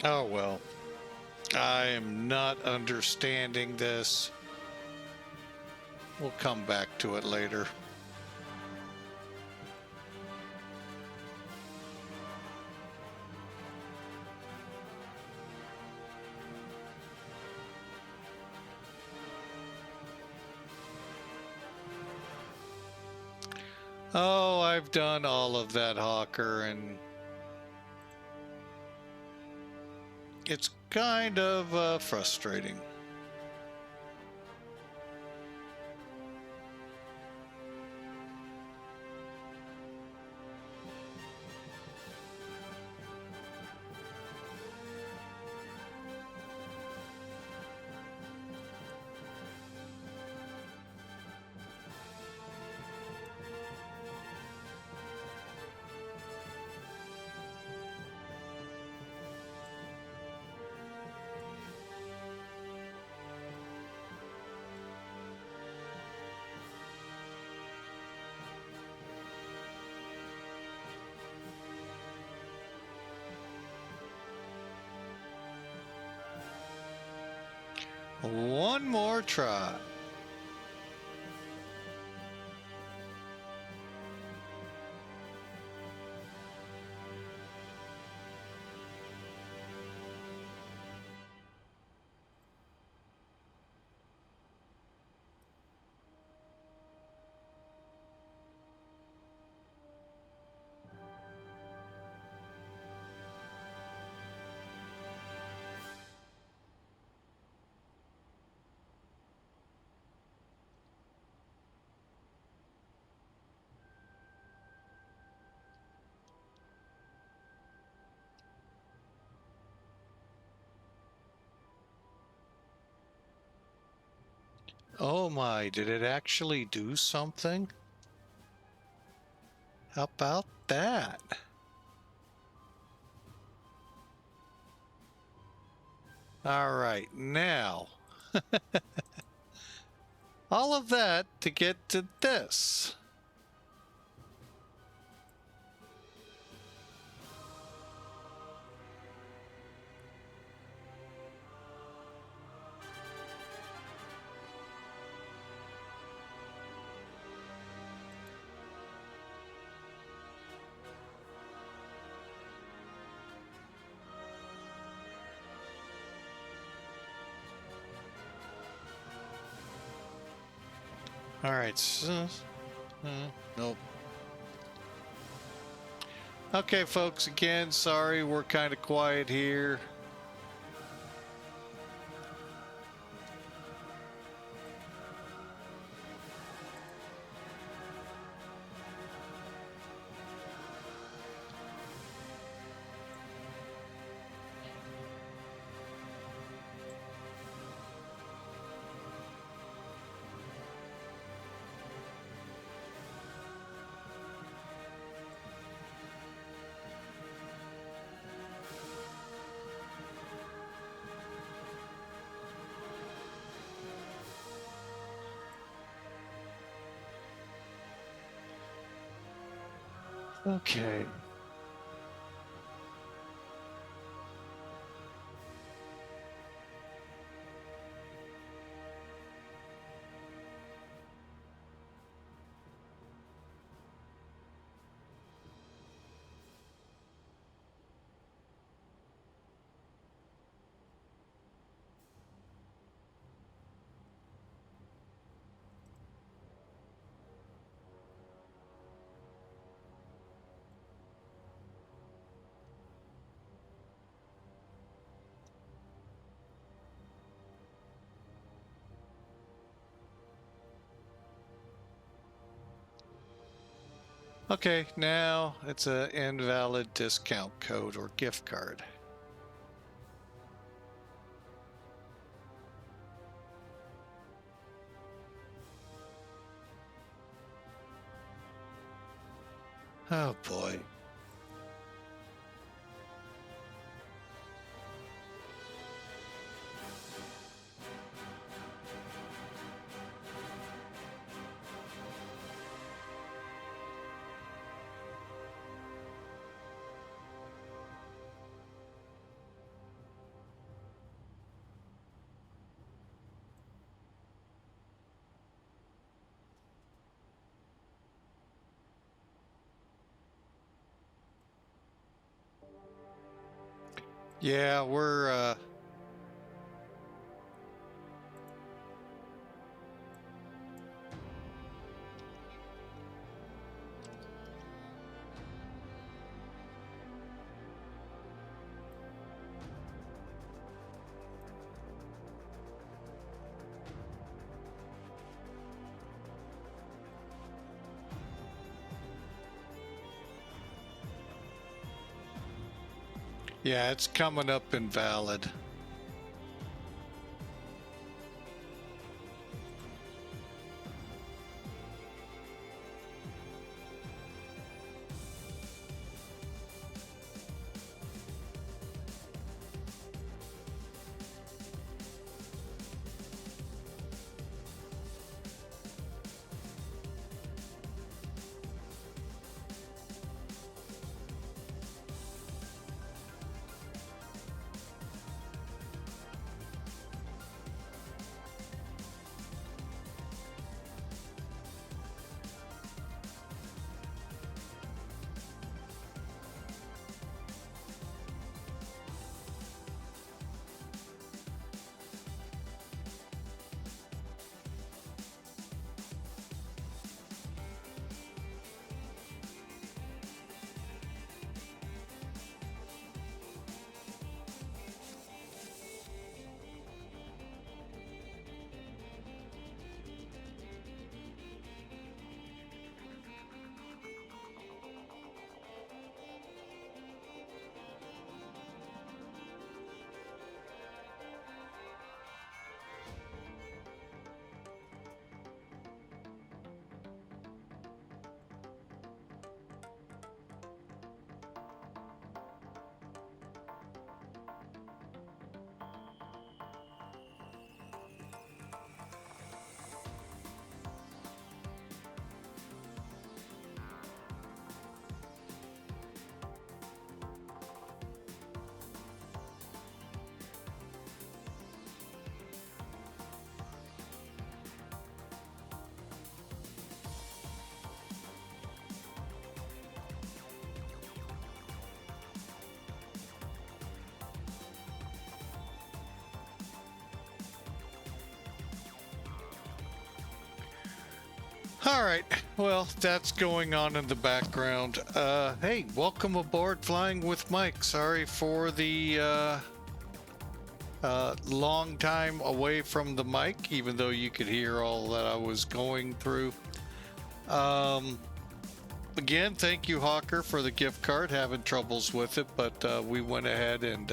Oh well. I am not understanding this. We'll come back to it later. Oh, I've done all of that, Hawker, and it's kind of frustrating. One more try. Oh my, did it actually do something? How about that? All right, now, all of that to get to this. All right, so, nope. Okay, folks, again, sorry we're kind of quiet here. Okay. Okay, now it's an invalid discount code or gift card. Oh boy. Yeah, we're Yeah, it's coming up invalid. All right, well, that's going on in the background. Hey, welcome aboard Flying with Mike. Sorry for the long time away from the mic, even though you could hear all that I was going through. Again, thank you, Hawker, for the gift card. Having troubles with it, but we went ahead and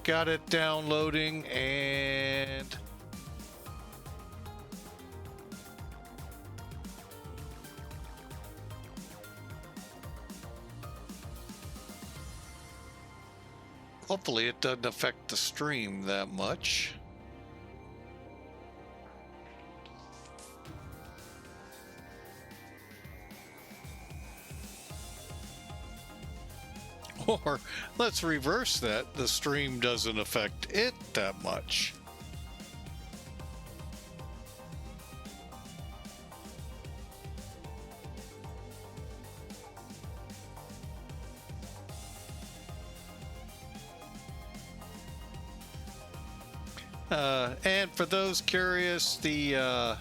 got it downloading, and hopefully it doesn't affect the stream that much. Or let's reverse that. The stream doesn't affect it that much. And for those curious, the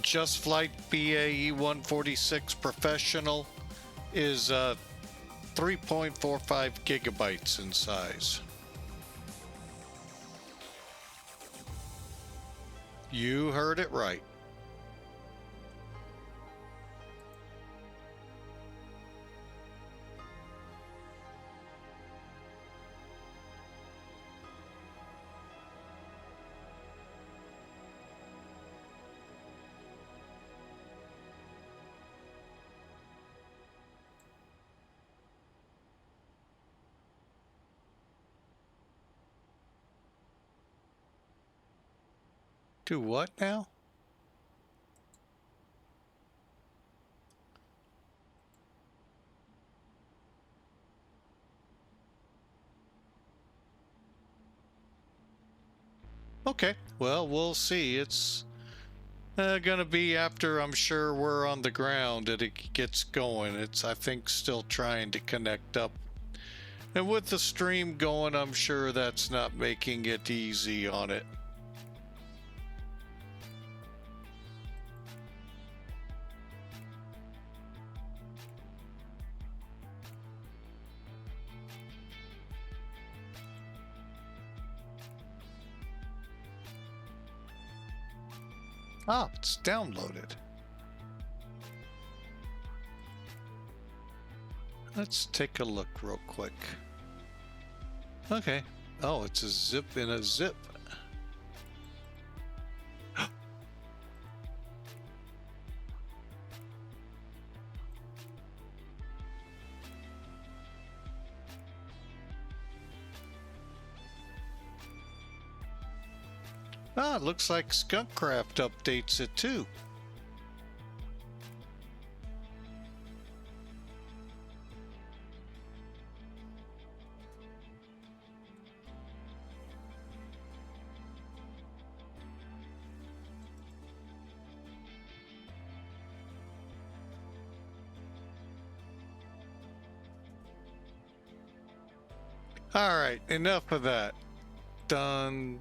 Just Flight BAE 146 Professional is 3.45 gigabytes in size. You heard it right. Do what now? Okay, well, we'll see. It's gonna be after I'm sure we're on the ground that it gets going. It's, I think, still trying to connect up. And with the stream going, I'm sure that's not making it easy on it. Ah, it's downloaded. Let's take a look real quick. Okay. Oh, it's a zip in a zip. Ah, it looks like Skunkcraft updates it too. All right, enough of that. Done.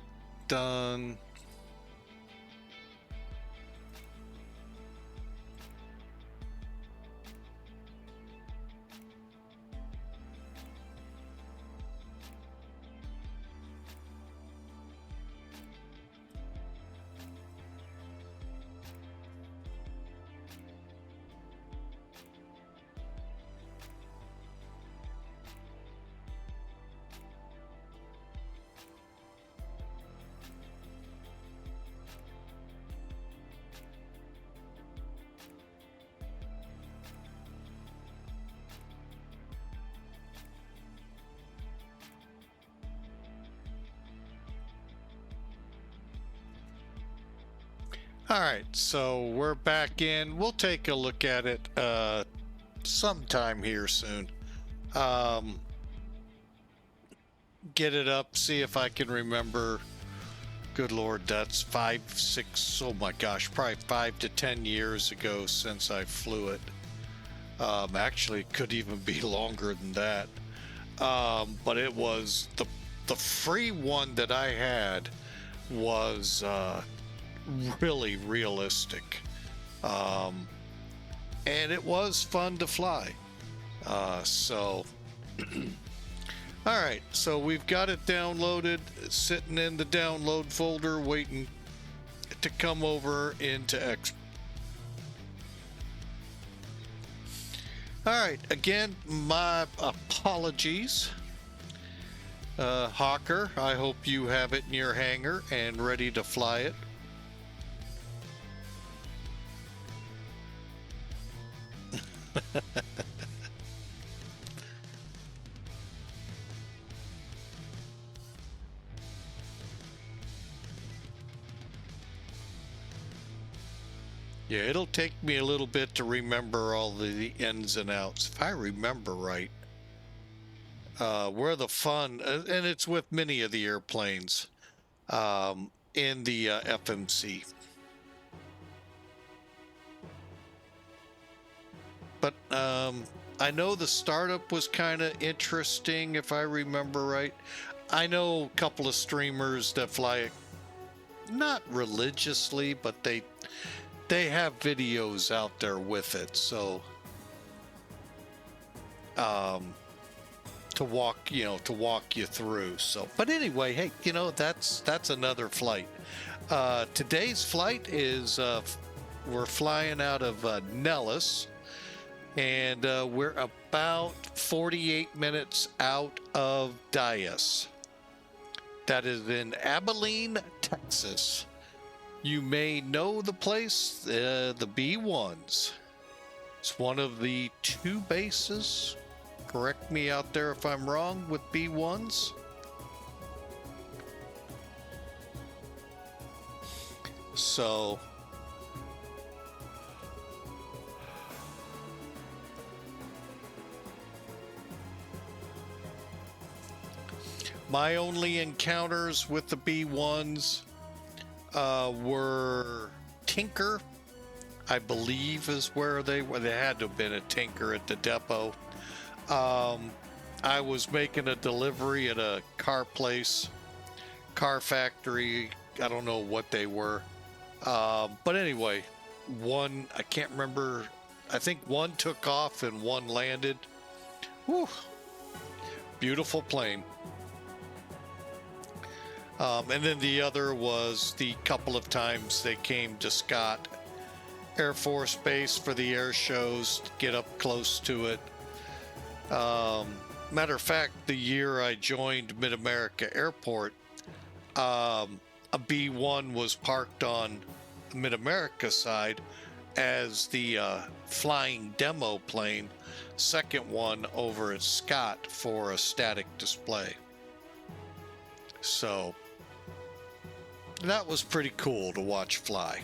All right, so we're back in. We'll take a look at it sometime here soon. Get it up, see if I can remember. Good Lord, that's 5, 6, oh my gosh, probably 5 to 10 years ago since I flew it. Actually, it could even be longer than that. But it was the free one that I had was really realistic, and it was fun to fly. So all right, so we've got it downloaded, it's sitting in the download folder waiting to come over into X. All right, again, my apologies. Hawker, I hope you have it in your hangar and ready to fly it. Yeah, it'll take me a little bit to remember all the ins and outs. If I remember right, where the fun, and it's with many of the airplanes in the FMC. But I know the startup was kind of interesting, if I remember right. I know a couple of streamers that fly it, not religiously, but they have videos out there with it, so to walk you through. So, but anyway, hey, that's another flight. Today's flight is we're flying out of Nellis, and we're about 48 minutes out of Dyess. That is in Abilene, Texas. You may know the place, the B1s. It's one of the 2 bases. Correct me out there if I'm wrong with B1s. So my only encounters with the B1s were Tinker, I believe is where they were. They had to have been a Tinker at the depot. I was making a delivery at a car factory. I don't know what they were. But anyway, one, I can't remember. I think one took off and one landed. Whew. Beautiful plane. And then the other was the couple of times they came to Scott Air Force Base for the air shows, to get up close to it. Matter of fact, the year I joined Mid-America Airport, a B-1 was parked on Mid-America side as the flying demo plane, second one over at Scott for a static display. So that was pretty cool to watch fly.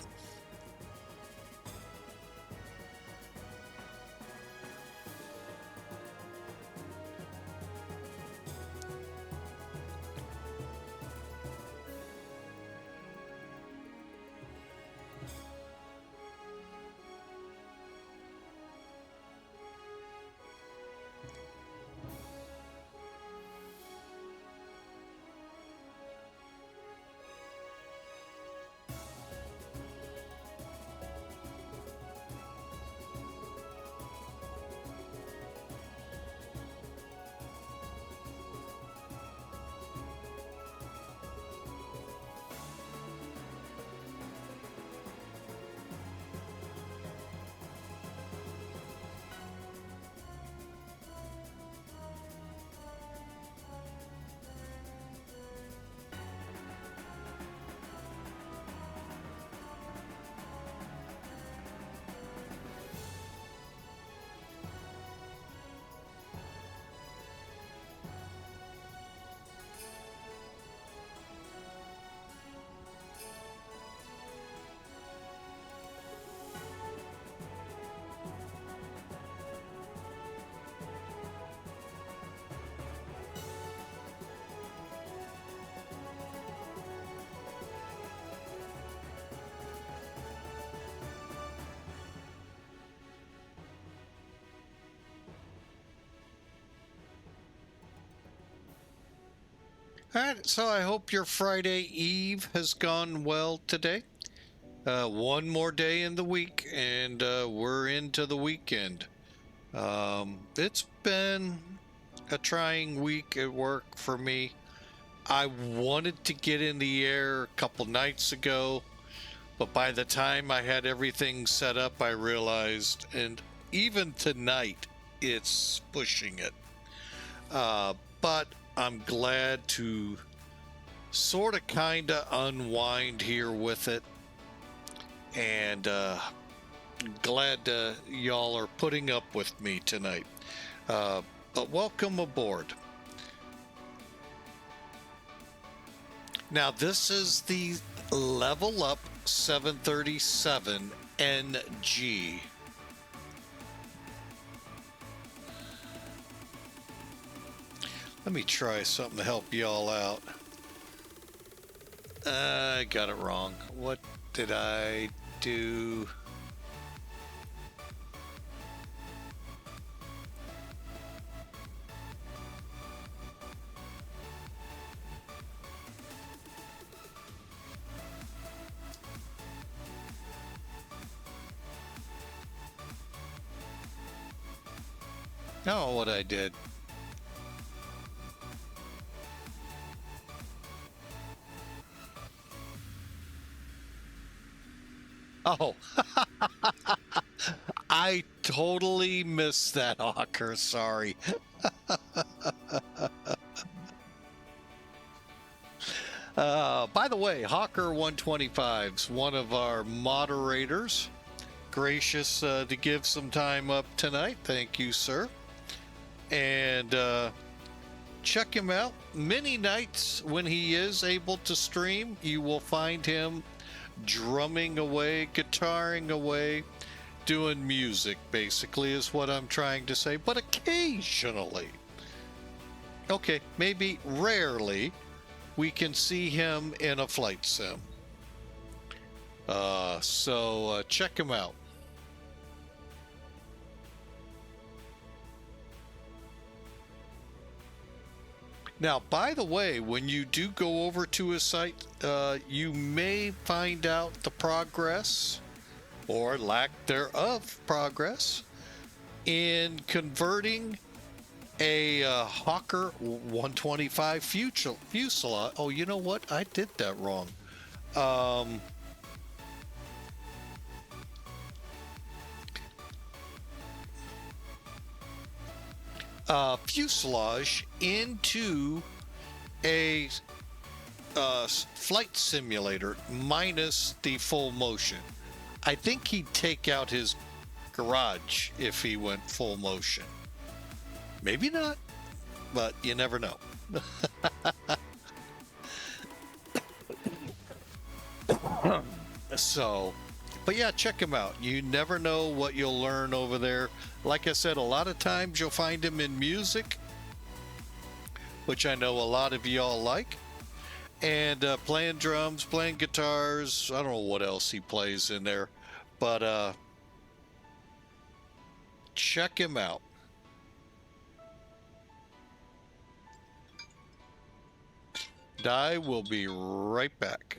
All right, so I hope your Friday Eve has gone well today. One more day in the week, and we're into the weekend. It's been a trying week at work for me. I wanted to get in the air a couple nights ago, but by the time I had everything set up, I realized, and even tonight, it's pushing it. But I'm glad to sort of kind of unwind here with it, and glad y'all are putting up with me tonight. But welcome aboard. Now this is the LevelUp 737NG. Let me try something to help y'all out. I got it wrong. What did I do? Oh, what I did. Oh, I totally missed that, Hawker. Sorry. By the way, Hawker 125's one of our moderators. Gracious to give some time up tonight. Thank you, sir. And check him out. Many nights when he is able to stream, you will find him drumming away, guitaring away, doing music, basically, is what I'm trying to say. But occasionally, okay, maybe rarely, we can see him in a flight sim. So check him out. Now, by the way, when you do go over to his site, you may find out the progress or lack thereof progress in converting a Hawker 125 fuselage. Oh, you know what? I did that wrong. fuselage into a flight simulator minus the full motion. I think he'd take out his garage if he went full motion. Maybe not, but you never know. So, but yeah, check him out. You never know what you'll learn over there. Like I said, a lot of times you'll find him in music, which I know a lot of y'all like, and playing drums, playing guitars. I don't know what else he plays in there, but check him out. Will be right back.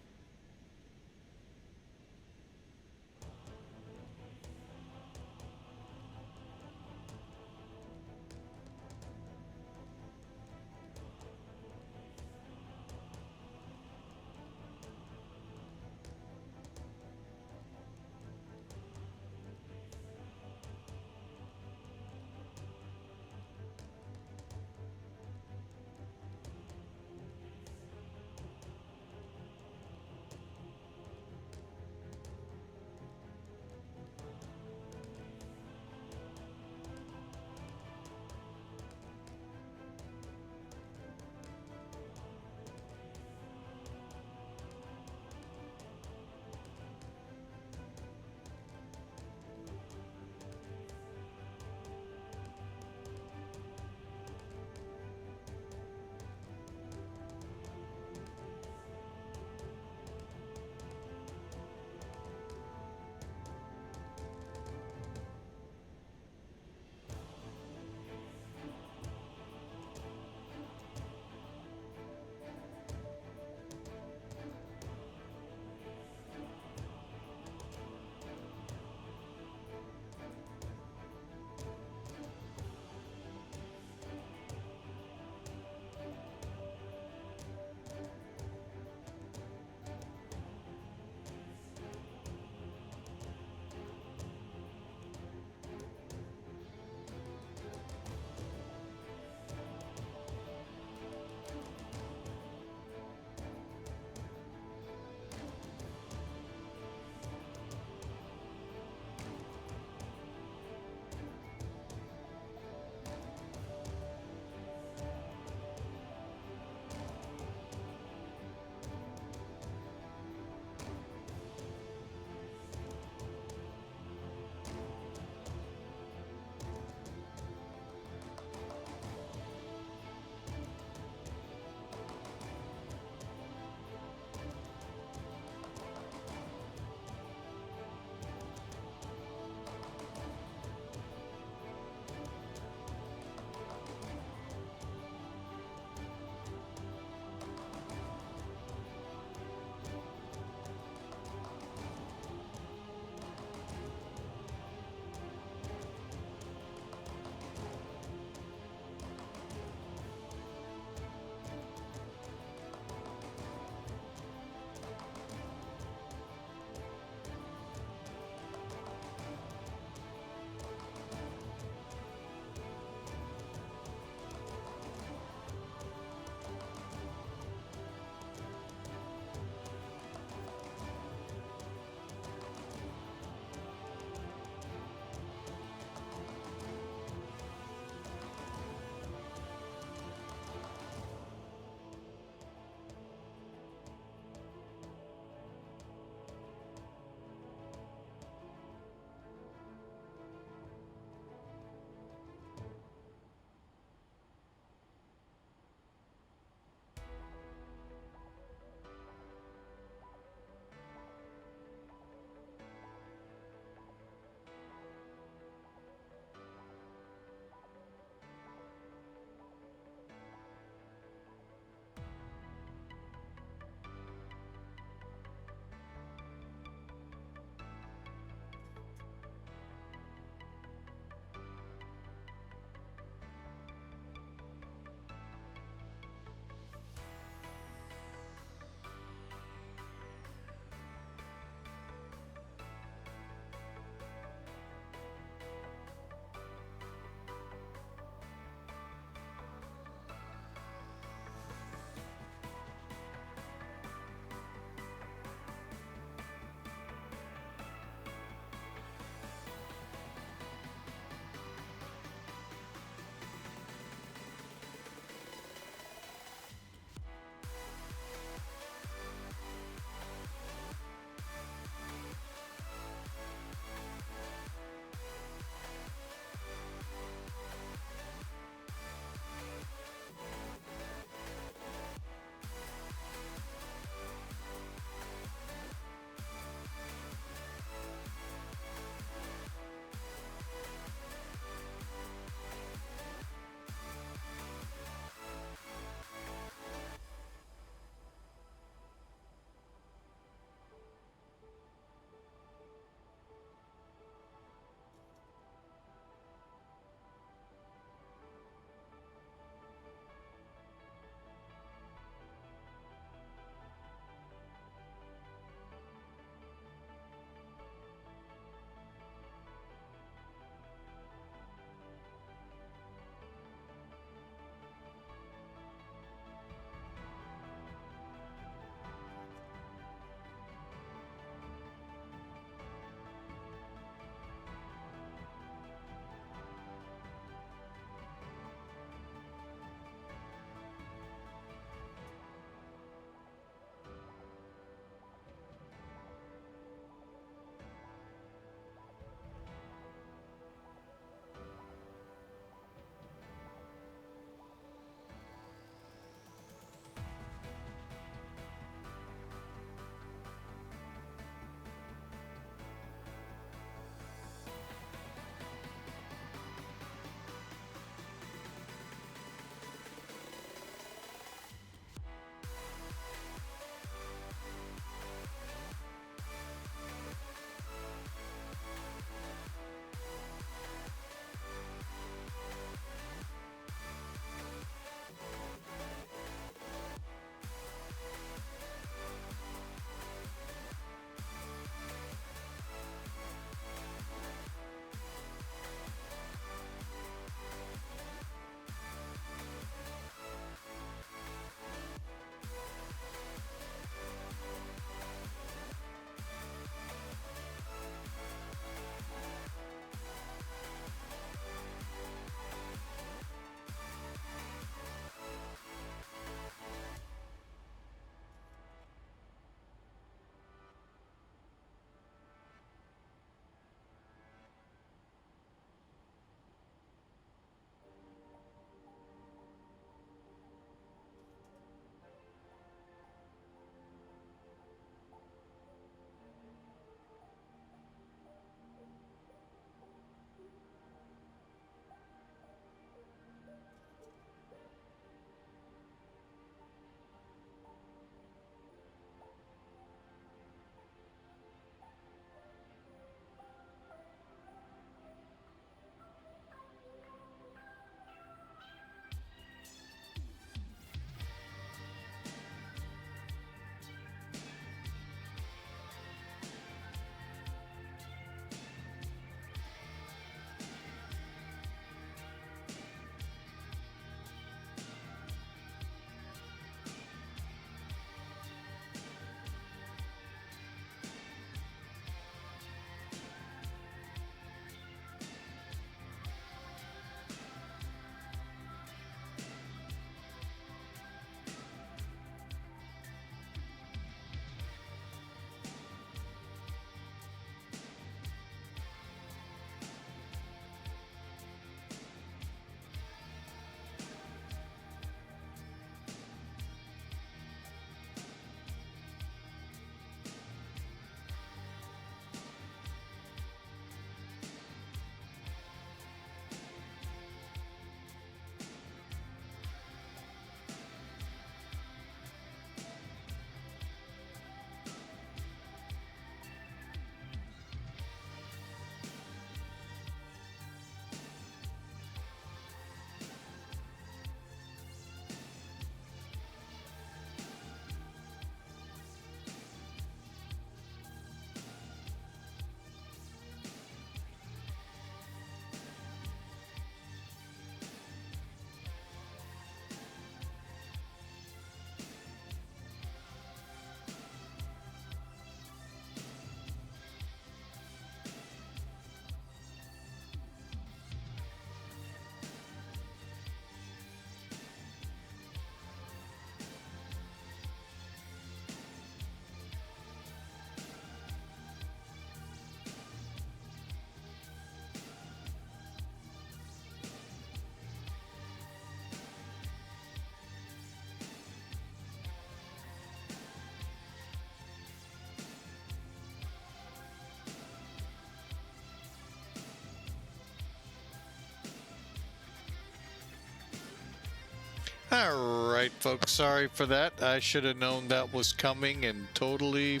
All right, folks, sorry for that. I should have known that was coming and totally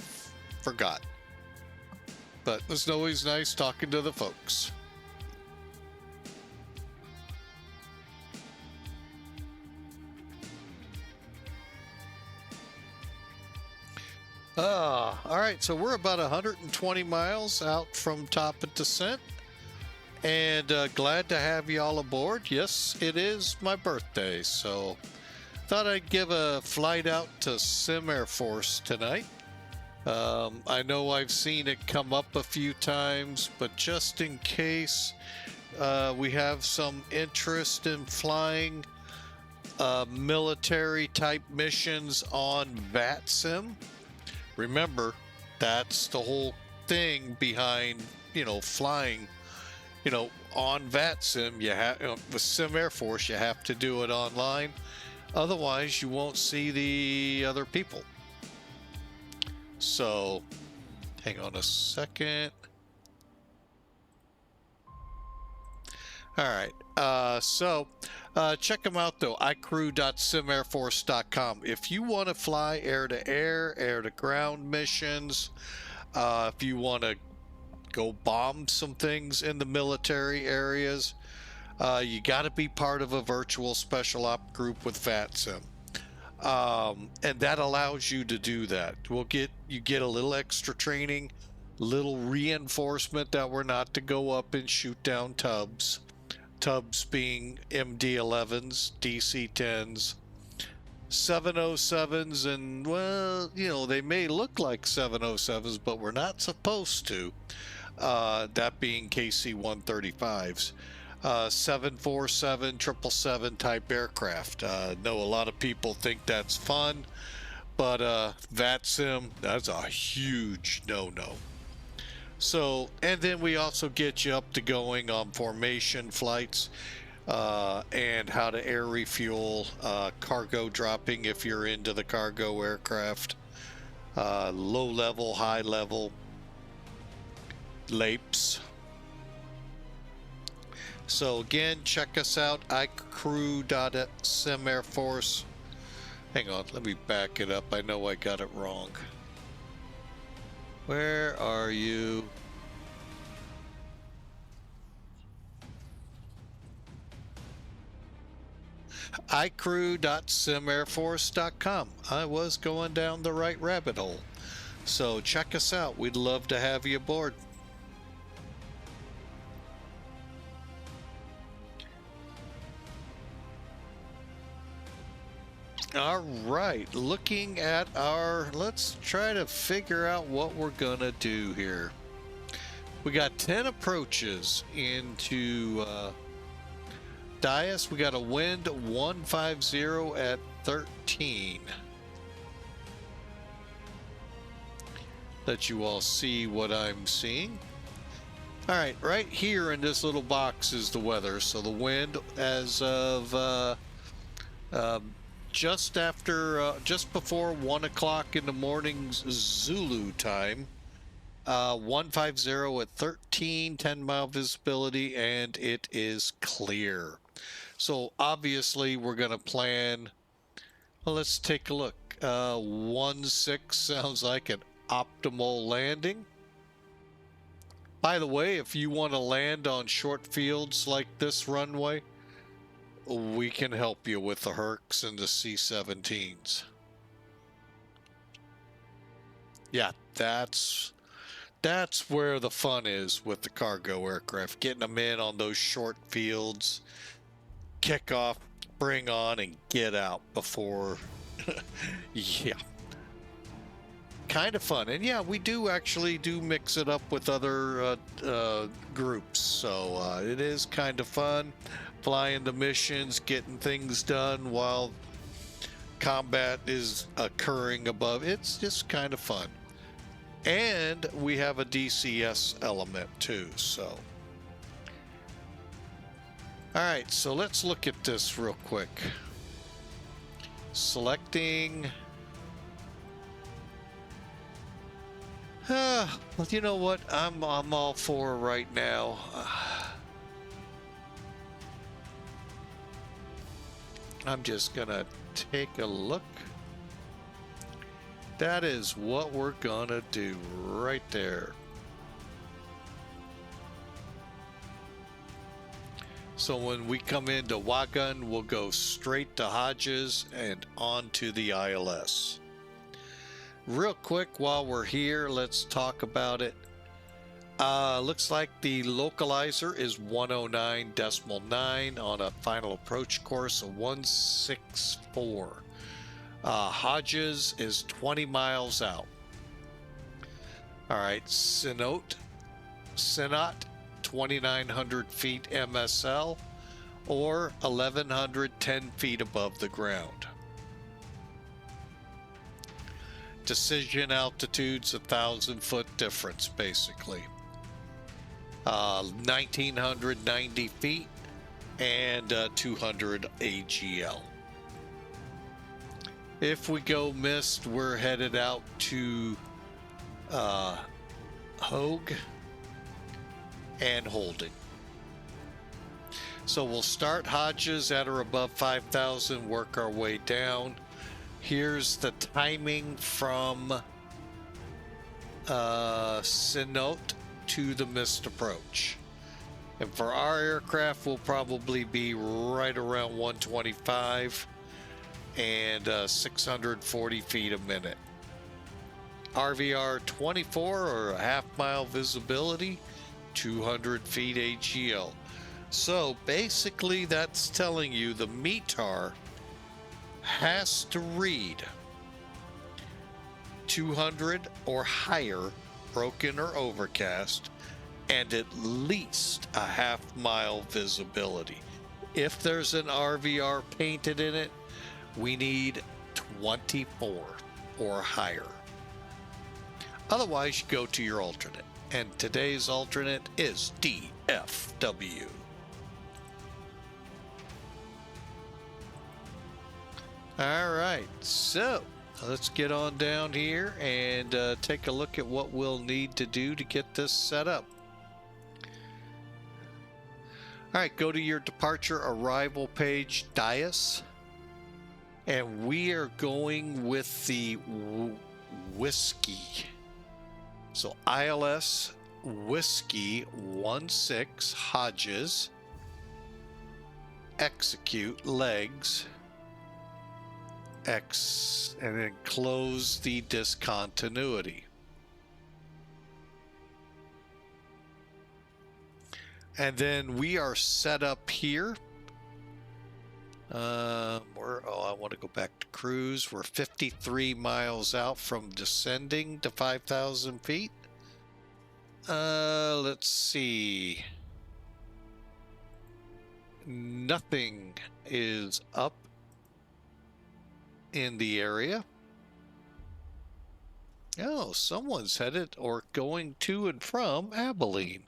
forgot. But it's always nice talking to the folks. All right, so we're about 120 miles out from top of descent, and glad to have you all aboard. Yes, it is my birthday, so thought I'd give a flight out to Sim Air Force tonight. I know I've seen it come up a few times, but just in case we have some interest in flying military type missions on VATSIM. Remember, that's the whole thing behind, flying, on VATSIM. You have, with Sim Air Force, you have to do it online. Otherwise, you won't see the other people. So, hang on a second. All right. Check them out though, icrew.simairforce.com. If you want to fly air-to-air, air-to-ground missions, if you want to go bomb some things in the military areas, you got to be part of a virtual special op group with VATSIM. And that allows you to do that. You get a little extra training, little reinforcement that we're not to go up and shoot down tubs. Tubs being MD-11s, DC-10s, 707s, and, well, they may look like 707s, but we're not supposed to. That being KC-135s. 747, 777 type aircraft. Know a lot of people think that's fun, but VATSIM, that's a huge no-no. So, and then we also get you up to going on formation flights and how to air refuel, cargo dropping if you're into the cargo aircraft, low level, high level, LAPES. So again, check us out, icrew.simairforce. Hang on, let me back it up. I know I got it wrong. Where are you? icrew.simairforce.com. I was going down the right rabbit hole. So check us out. We'd love to have you aboard. All right, looking at let's try to figure out what we're gonna do here. We got 10 approaches into Dyess. We got a wind 150 at 13. Let you all see what I'm seeing. All right, right here in this little box is the weather. So the wind as of just before 1 o'clock in the morning Zulu time, 150 at 13, 10-mile visibility, and it is clear. So obviously we're going to plan, well, let's take a look. 1-6 sounds like an optimal landing. By the way, if you want to land on short fields like this runway, we can help you with the Hercs and the C-17s. Yeah, that's where the fun is with the cargo aircraft. Getting them in on those short fields, kick off, bring on, and get out before. Yeah. Kind of fun. And yeah, we do actually mix it up with other groups. So it is kind of fun. Flying the missions, getting things done while combat is occurring above. It's just kind of fun. And we have a DCS element too, so. All right, so let's look at this real quick. Selecting. Well, you know what? I'm all for right now. I'm just gonna take a look. That is what we're gonna do right there. So when we come into Wagun, we'll go straight to Hodges and on to the ILS. Real quick, while we're here, let's talk about it. Looks like the localizer is 109.9 on a final approach course of 164. Hodges is 20 miles out. All right, Sinot, 2,900 feet MSL, or 1,110 feet above the ground. Decision altitude's 1,000-foot difference, basically. 1,990 feet and 200 AGL. If we go missed, we're headed out to Hogue and Holding. So we'll start Hodges at or above 5,000, work our way down. Here's the timing from Sinot to the missed approach. And for our aircraft, we'll probably be right around 125 and 640 feet a minute. RVR 24 or a half-mile visibility, 200 feet AGL. So basically that's telling you the METAR has to read 200 or higher, broken or overcast, and at least a half-mile visibility. If there's an RVR painted in it, we need 24 or higher. Otherwise, you go to your alternate. And today's alternate is DFW. All right, so let's get on down here and take a look at what we'll need to do to get this set up. All right, go to your departure arrival page, Dyess. And we are going with the Whiskey. So ILS Whiskey 16 Hodges. Execute legs. X and then close the discontinuity. And then we are set up here. I want to go back to cruise. We're 53 miles out from descending to 5,000 feet. Let's see. Nothing is up in the area. Oh, someone's headed or going to and from Abilene.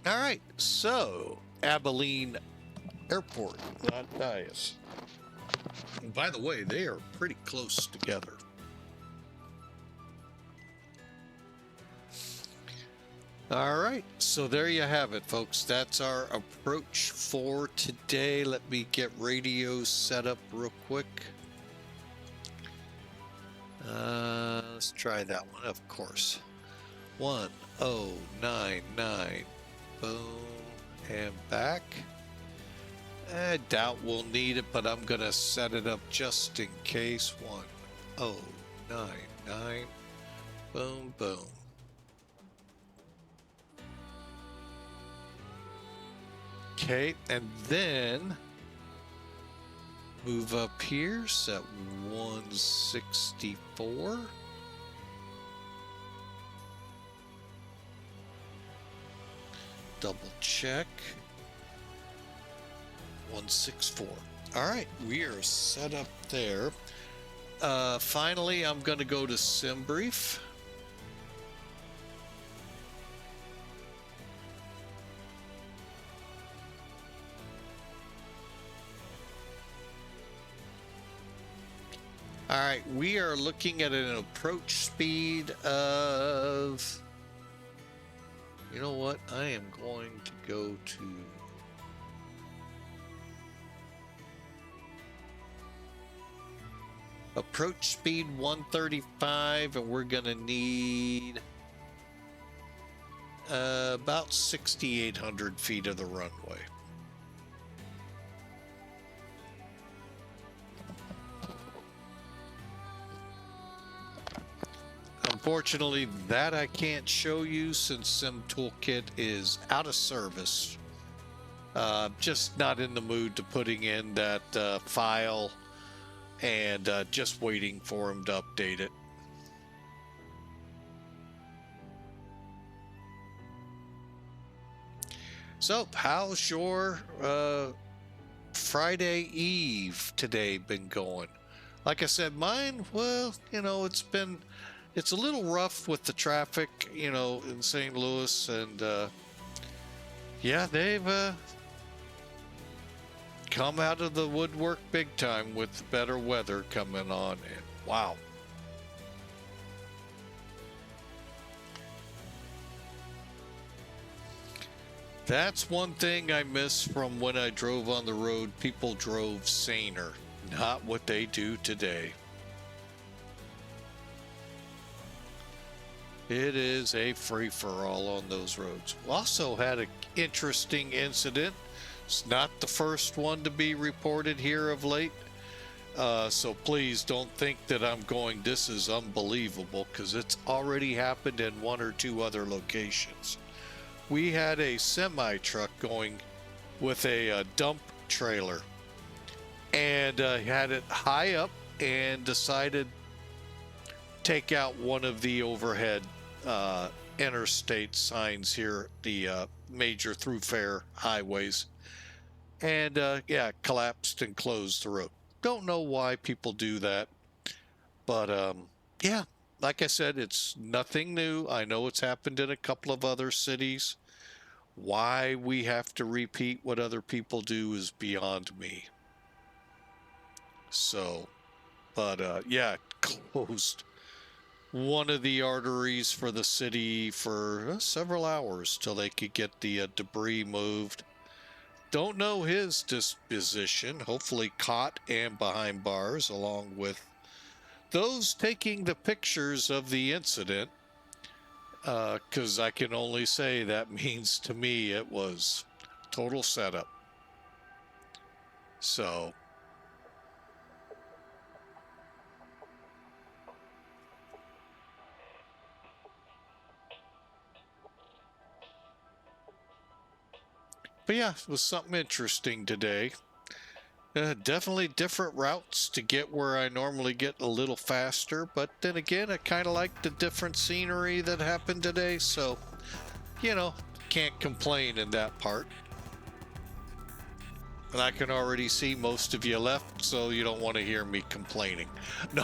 All right, so Abilene Airport, not Dyess. And by the way, they are pretty close together. All right, so there you have it, folks. That's our approach for today. Let me get radio set up real quick. Let's try that one, of course. 1099. Boom, and back. I doubt we'll need it, but I'm gonna set it up just in case. 1099. Boom, boom. Okay, and then move up here, set 164. Double check. 164. All right, we are set up there. Finally, I'm going to go to SimBrief. All right, we are looking at an approach speed of You know what? I am going to go to approach speed 135, and we're going to need about 6,800 feet of the runway. Unfortunately, that I can't show you since Sim Toolkit is out of service. Just not in the mood to putting in that file and just waiting for him to update it. So, how's your Friday Eve today been going? Like I said, mine, well, you know, it's a little rough with the traffic, you know, in St. Louis, and yeah, they've come out of the woodwork big time with the better weather coming on, and wow. That's one thing I miss from when I drove on the road. People drove saner, not what they do today. It is a free-for-all on those roads. Also had an interesting incident. It's not the first one to be reported here of late. So please don't think that I'm going, this is unbelievable, because it's already happened in one or two other locations. We had a semi-truck going with a dump trailer and had it high up and decided to take out one of the overhead interstate signs here, the major thoroughfare highways, and yeah, collapsed and closed the road. Don't know why people do that, but yeah, like I said, it's nothing new. I know it's happened in a couple of other cities. Why we have to repeat what other people do is beyond me. So, but yeah, closed one of the arteries for the city for several hours till they could get the debris moved. Don't know his disposition. Hopefully caught and behind bars, along with those taking the pictures of the incident. Because I can only say that means to me it was total setup. So, but yeah, it was something interesting today. Definitely different routes to get where I normally get a little faster, but then again, I kind of like the different scenery that happened today, so, you know, can't complain in that part. And I can already see most of you left, so you don't want to hear me complaining. No.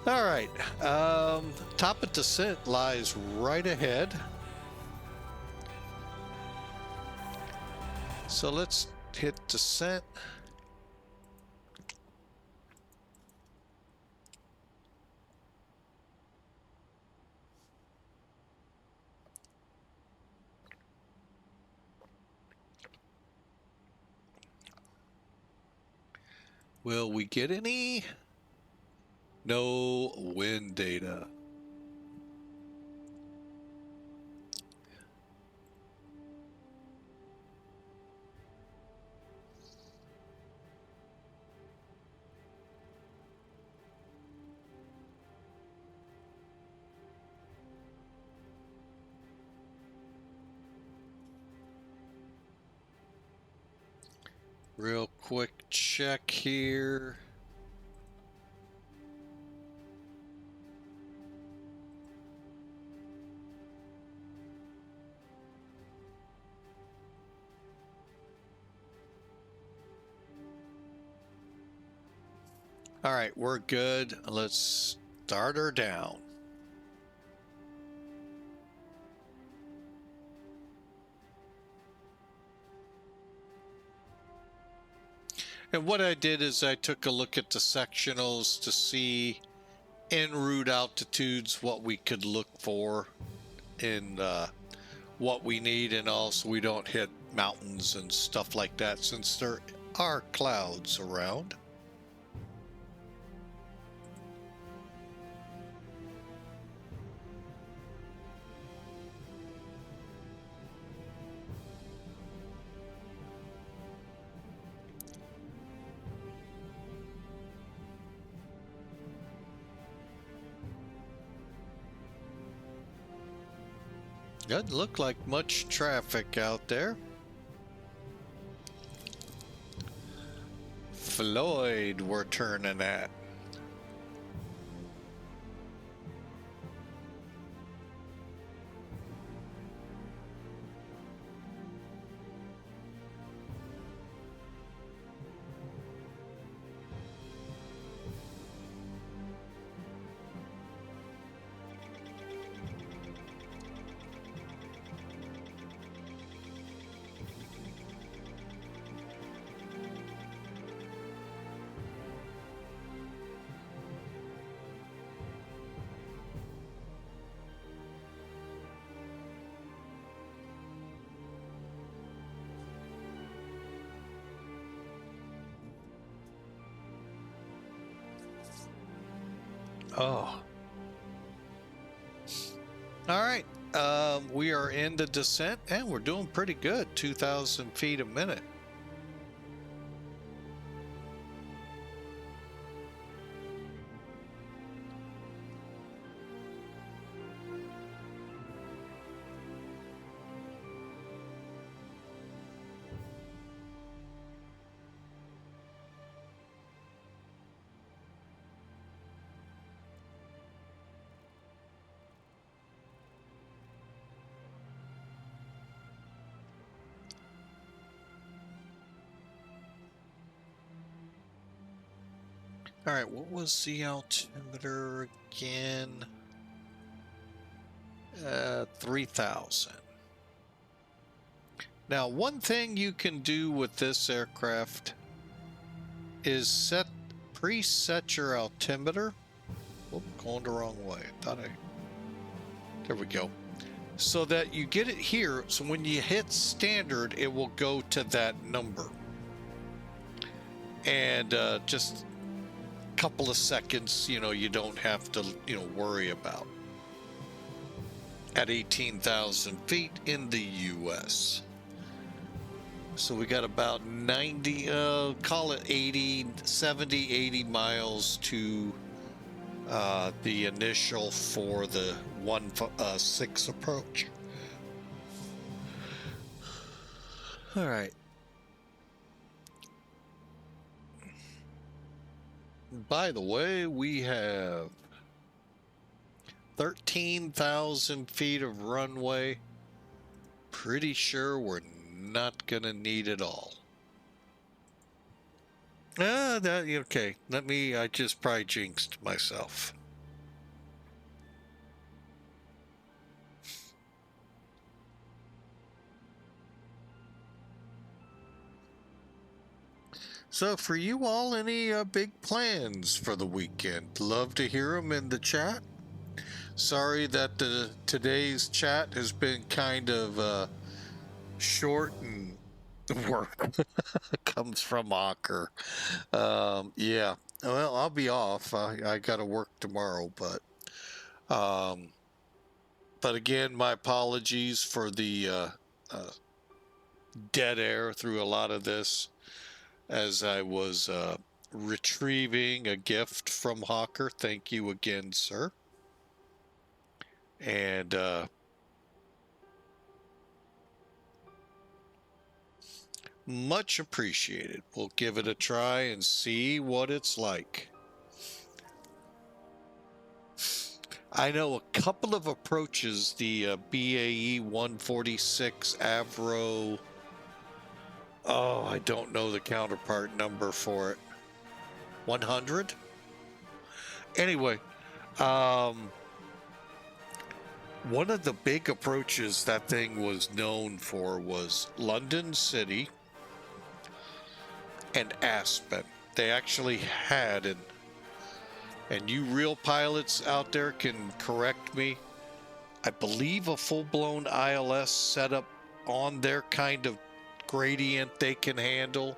All right. Top of descent lies right ahead. So let's hit descent. Will we get any? No wind data. Real quick check here. All right, we're good. Let's start her down. And what I did is I took a look at the sectionals to see en route altitudes, what we could look for in what we need, and also we don't hit mountains and stuff like that since there are clouds around. Doesn't look like much traffic out there. Floyd, we're turning at. Oh. All right. We are in the descent and we're doing pretty good. 2,000 feet a minute. All right, what was the altimeter again? 3,000. Now, one thing you can do with this aircraft is preset your altimeter. Whoop, going the wrong way. There we go. So that you get it here, so when you hit standard, it will go to that number. And just couple of seconds, you don't have to, worry about at 18,000 feet in the US. So we got about 90, call it 70, 80 miles to the initial for the 1-6 approach. All right. By the way, we have 13,000 feet of runway. Pretty sure we're not gonna need it all. Okay. I just probably jinxed myself. So for you all, any big plans for the weekend? Love to hear them in the chat. Sorry that today's chat has been kind of short and work comes from Ocker. Yeah, well, I'll be off. I got to work tomorrow, but again, my apologies for the dead air through a lot of this, as I was retrieving a gift from Hawker. Thank you again, sir. And much appreciated. We'll give it a try and see what it's like. I know a couple of approaches, the BAE 146 Avro. Oh, I don't know the counterpart number for it. 100? Anyway, one of the big approaches that thing was known for was London City and Aspen. They actually had an and you real pilots out there can correct me, I believe a full-blown ILS setup on their kind of gradient they can handle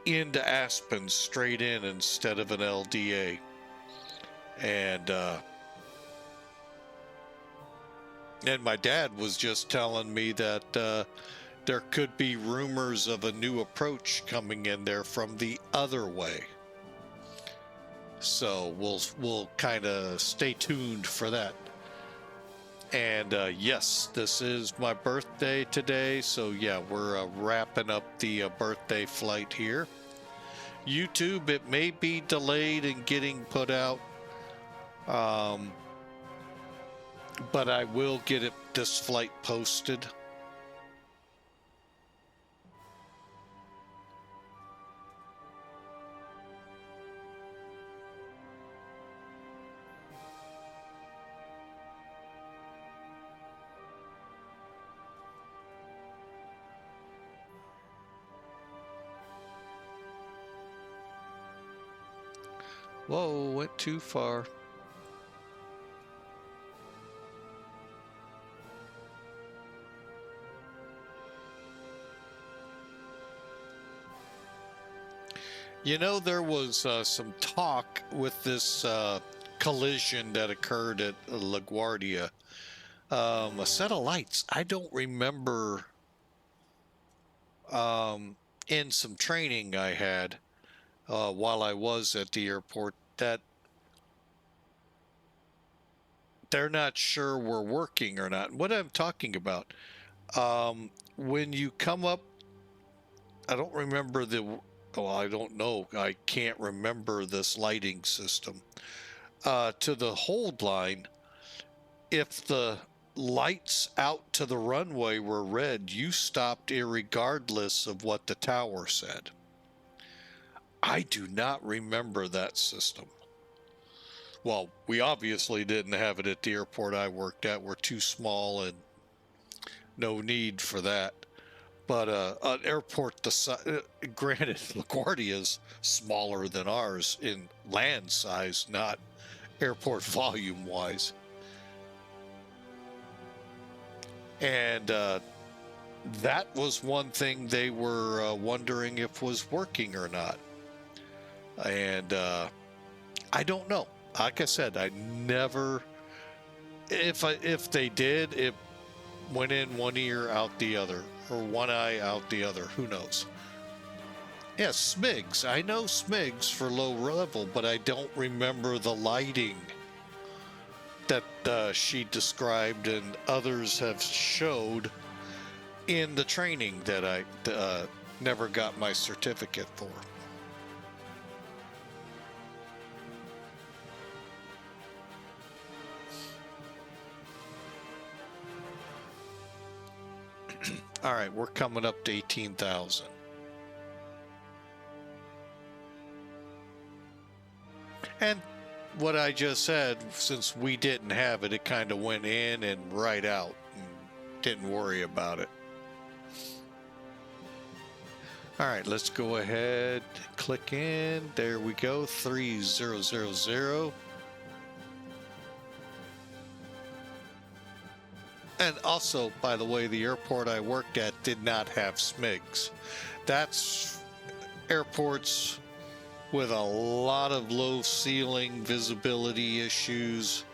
into Aspen straight in instead of an LDA. And my dad was just telling me that there could be rumors of a new approach coming in there from the other way. So we'll kind of stay tuned for that. And yes, this is my birthday today, so yeah, we're wrapping up the birthday flight here. YouTube, it may be delayed in getting put out, but I will get this flight posted. Whoa, went too far. You know, there was some talk with this collision that occurred at LaGuardia. A set of lights. I don't remember in some training I had while I was at the airport that they're not sure we're working or not. What I'm talking about, when you come up, I don't remember well, I don't know. I can't remember this lighting system. To the hold line, if the lights out to the runway were red, you stopped irregardless of what the tower said. I do not remember that system. Well, we obviously didn't have it at the airport I worked at. We're too small and no need for that. But an airport the size, granted, LaGuardia's smaller than ours in land size, not airport volume wise. And that was one thing they were wondering if was working or not. And I don't know. Like I said, I never. If they did, it went in one ear out the other, or one eye out the other. Who knows? Yeah, SMIGs. I know SMIGs for low level, but I don't remember the lighting that she described and others have showed in the training that I never got my certificate for. All right, we're coming up to 18,000. And what I just said, since we didn't have it, it kind of went in and right out and didn't worry about it. All right, let's go ahead, click in. There we go, 3000. And also, by the way, the airport I worked at did not have SMIGs. That's airports with a lot of low ceiling visibility issues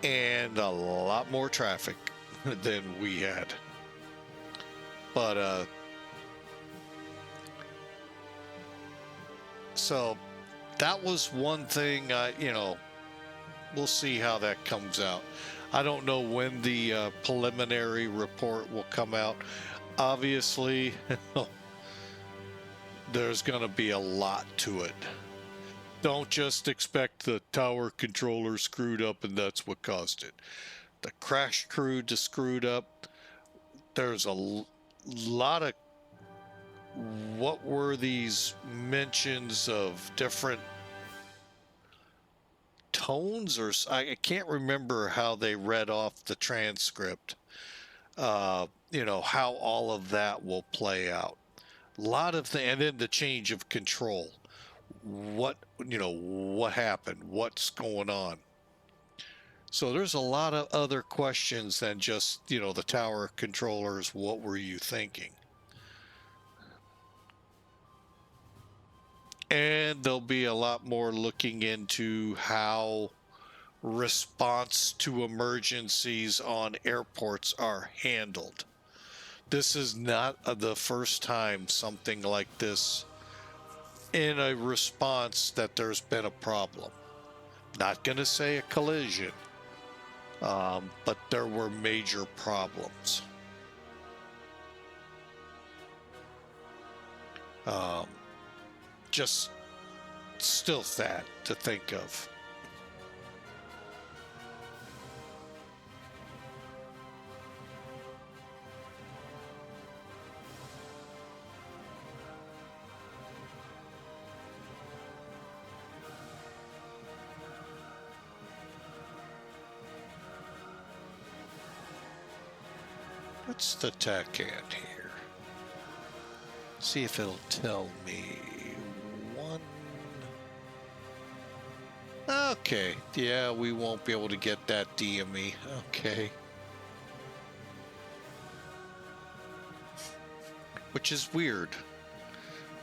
and a lot more traffic than we had. But so that was one thing. We'll see how that comes out. I don't know when the preliminary report will come out. Obviously, there's going to be a lot to it. Don't just expect the tower controller screwed up and that's what caused it. The crash crew just screwed up. There's a lot of, what were these mentions of different tones, or I can't remember how they read off the transcript. How all of that will play out. A lot of things, and then the change of control. what, what happened, what's going on. So there's a lot of other questions than just, the tower controllers. What were you thinking? And there'll be a lot more looking into how response to emergencies on airports are handled. This is not the first time something like this in a response that there's been a problem. Not going to say a collision, but there were major problems. Just still sad to think of. What's the TAC at here? See if it'll tell me. Okay, yeah, we won't be able to get that DME. Okay. Which is weird.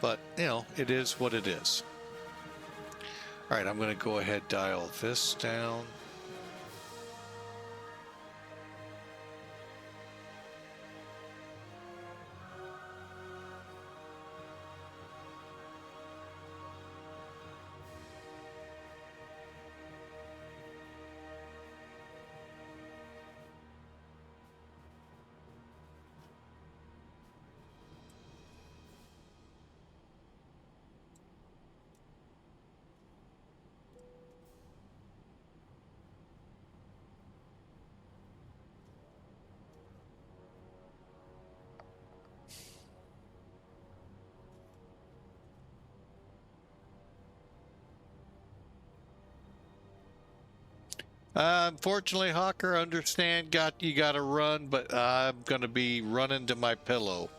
But, it is what it is. Alright, I'm going to go ahead dial this down. Unfortunately, Hawker, understand, you got to run, but I'm going to be running to my pillow.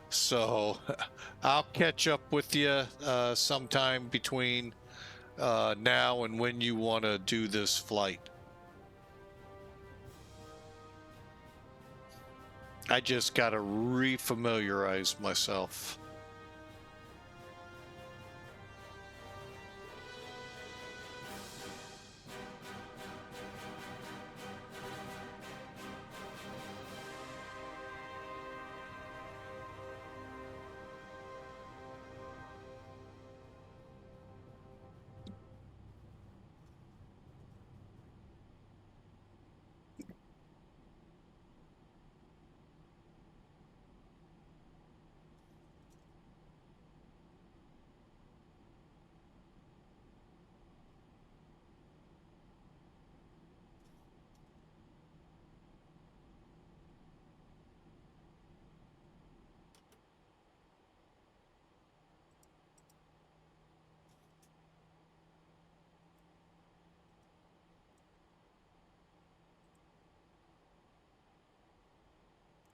So I'll catch up with you sometime between now and when you want to do this flight. I just got to refamiliarize myself.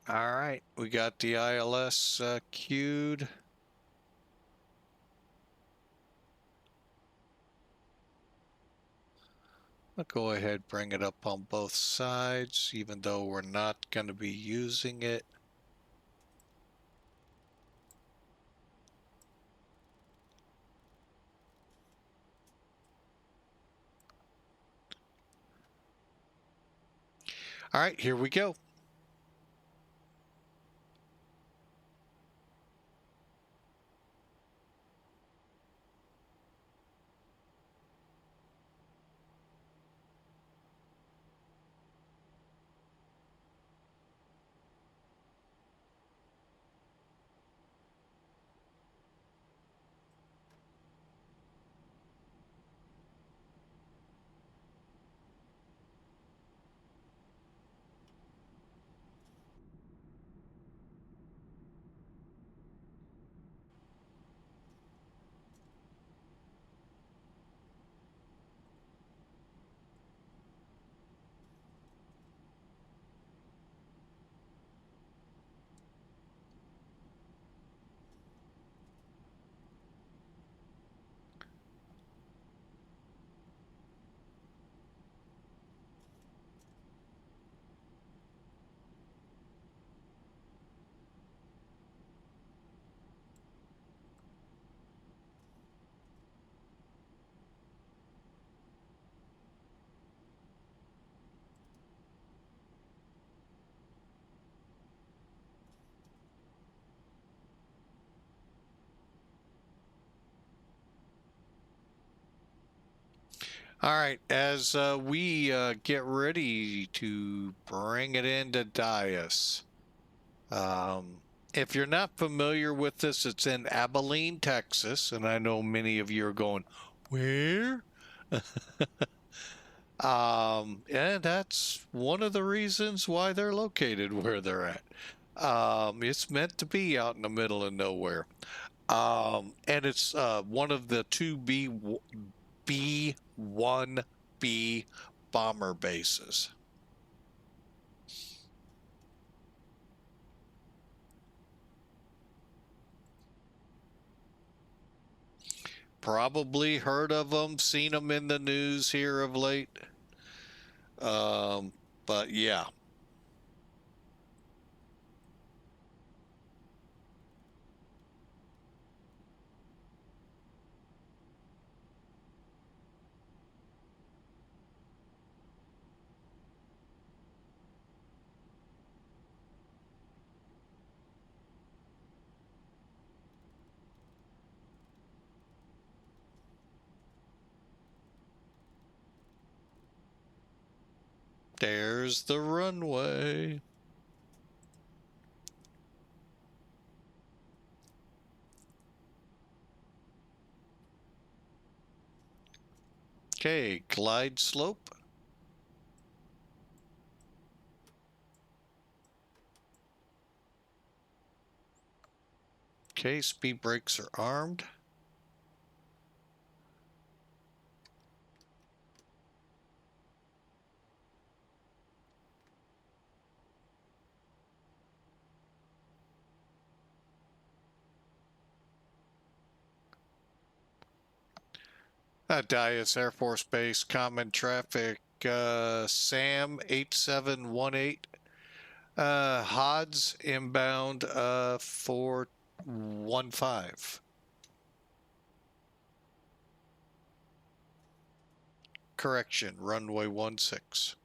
All right, we got the ILS queued. I'll go ahead, bring it up on both sides, even though we're not going to be using it. All right, here we go. All right, as we get ready to bring it into Dyess. If you're not familiar with this, it's in Abilene, Texas, and I know many of you are going, where? And that's one of the reasons why they're located where they're at. It's meant to be out in the middle of nowhere. And it's one of the two B-1B bomber bases. Probably heard of them, seen them in the news here of late. But yeah. There's the runway. Okay, glide slope. Okay, speed brakes are armed. Dyess Air Force Base, common traffic, SAM 8718. HODS inbound 415. Correction, runway 16.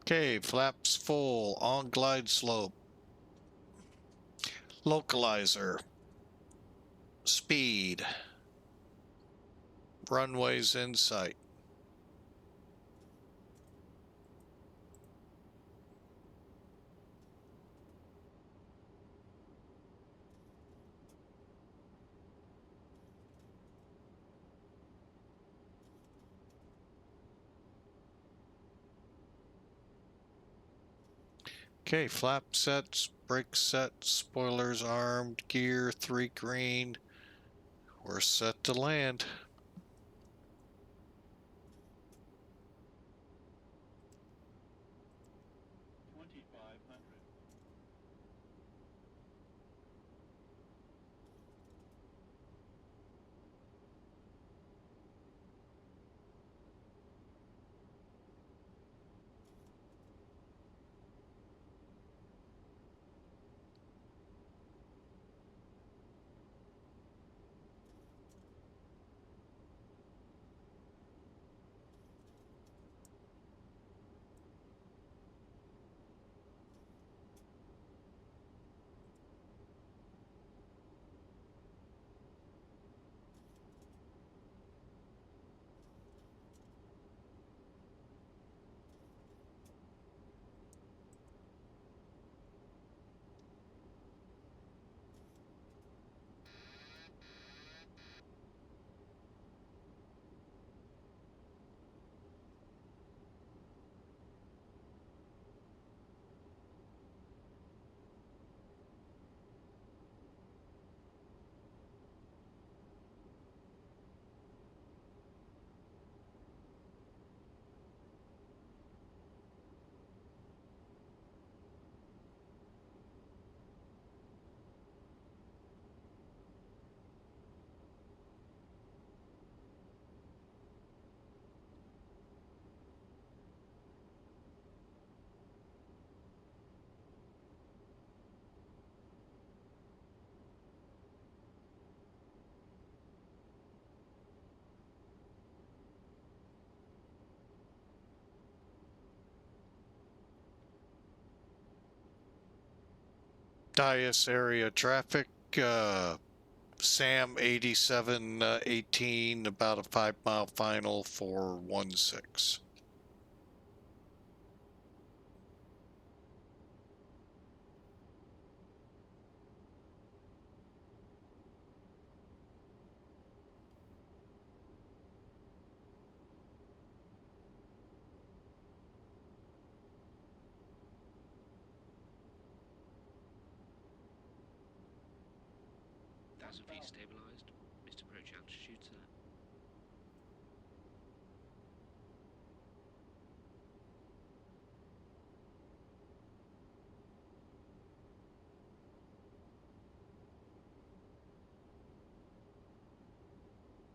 Okay, flaps full, on glide slope. Localizer. Speed. Runways in sight. Okay, flap sets, brake sets, spoilers armed, gear 3 green. We're set to land. Dyess area traffic, Sam 8718, about a 5-mile final for 16. Feet stabilized. Missed approach altitude, sir.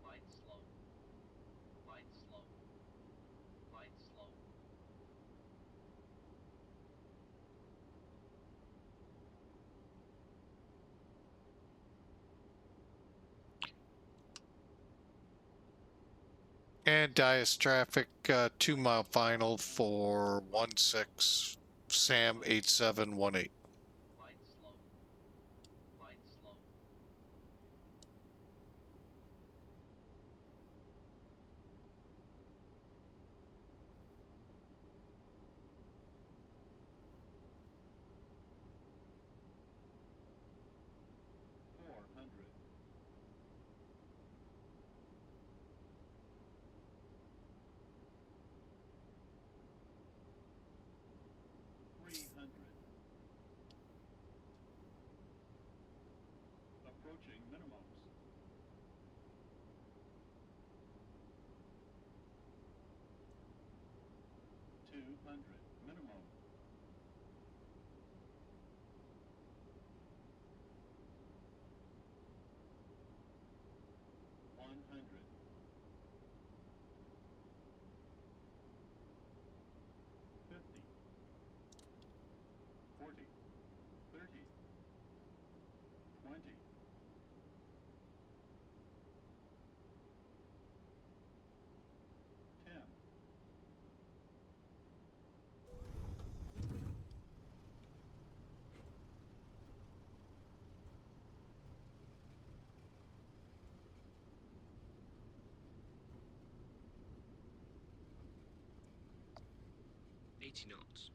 Light slow. Light slow. Light slow. And Dyess traffic, 2-mile final for 16, Sam 8718. Light slow. Light slow. 300. Approaching minimums. 200 minimum. 100. 50. 40. 30. 20. 10. 80 knots.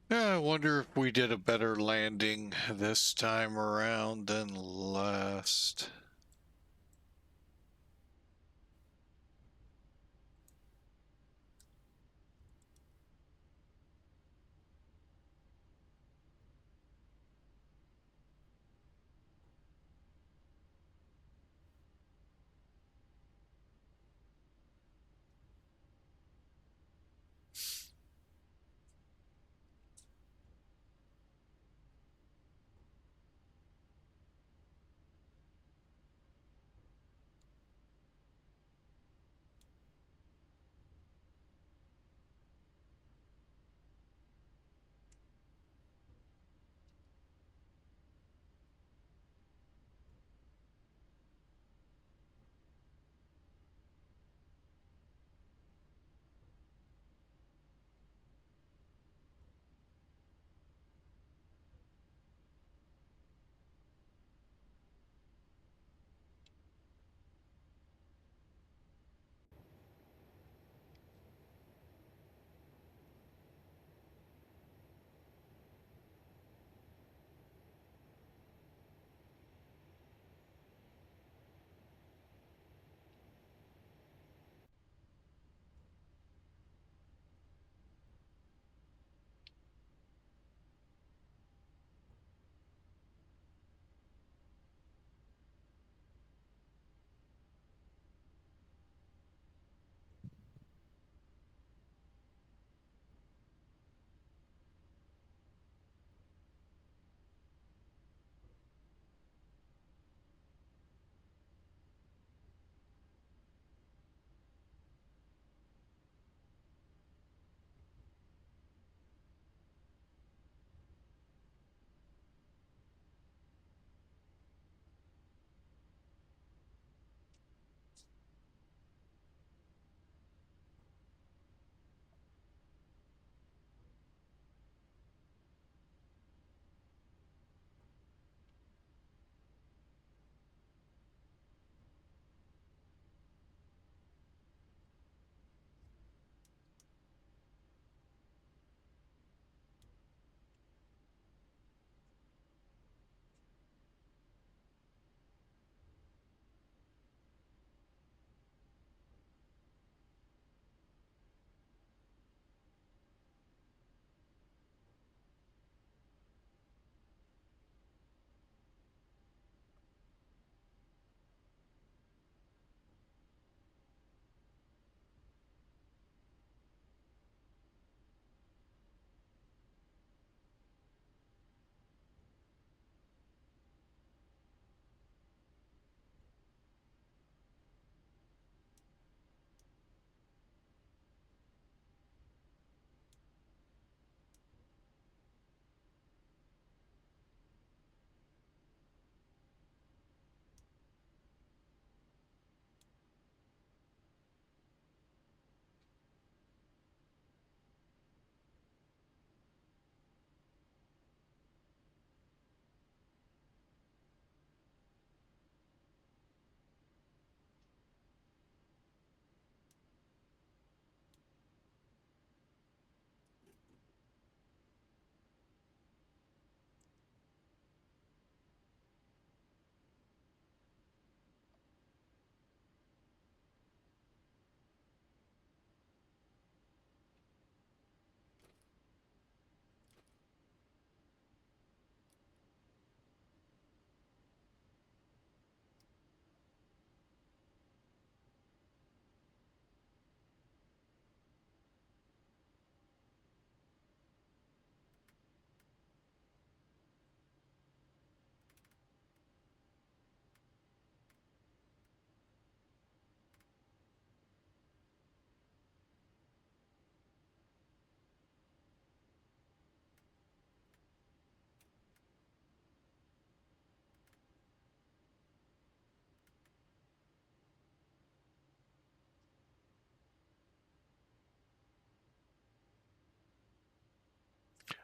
I wonder if we did a better landing this time around than last.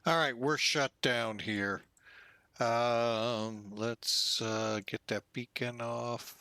All right, we're shut down here. Let's get that beacon off.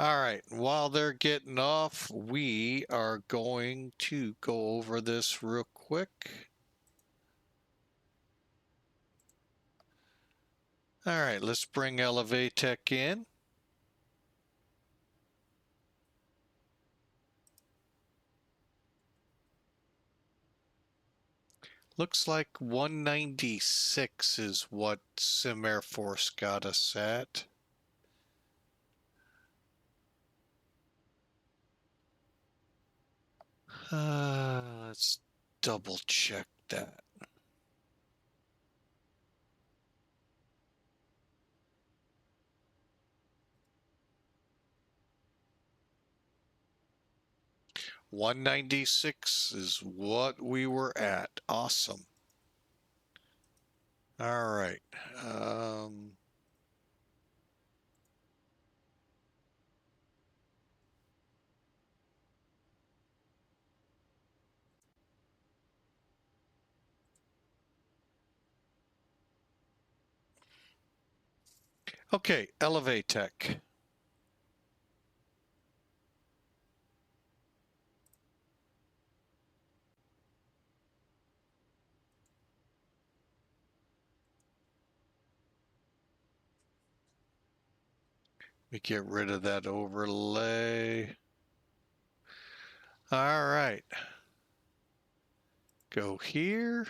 All right, while they're getting off, we are going to go over this real quick. All right, let's bring Saitek in. Looks like 196 is what Sim Air Force got us at. Let's double check that. $196 is what we were at. Awesome. All right. Okay, Saitek. Let me get rid of that overlay. All right. Go here.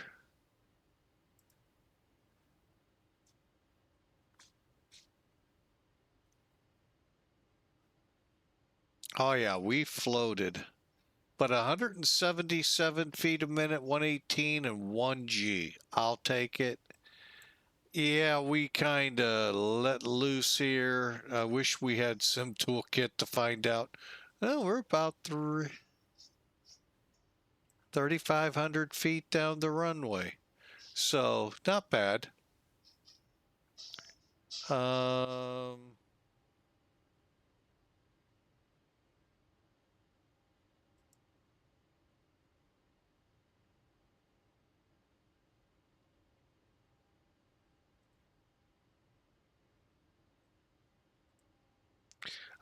Oh yeah, we floated. But 177 feet a minute, 118 and 1G. I'll take it. Yeah, we kind of let loose here. I wish we had some toolkit to find out. Well, we're about 3,500 feet down the runway. So, not bad.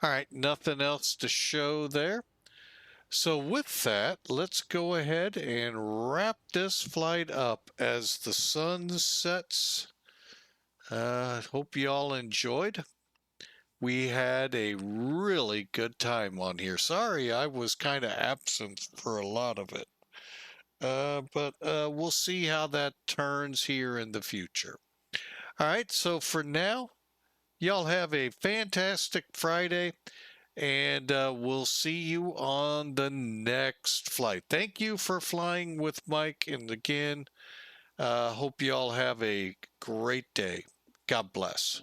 All right, nothing else to show there. So with that, let's go ahead and wrap this flight up as the sun sets. Hope you all enjoyed. We had a really good time on here. Sorry, I was kind of absent for a lot of it. But we'll see how that turns here in the future. All right, so for now, y'all have a fantastic Friday, and we'll see you on the next flight. Thank you for flying with Mike, and again, hope you all have a great day. God bless.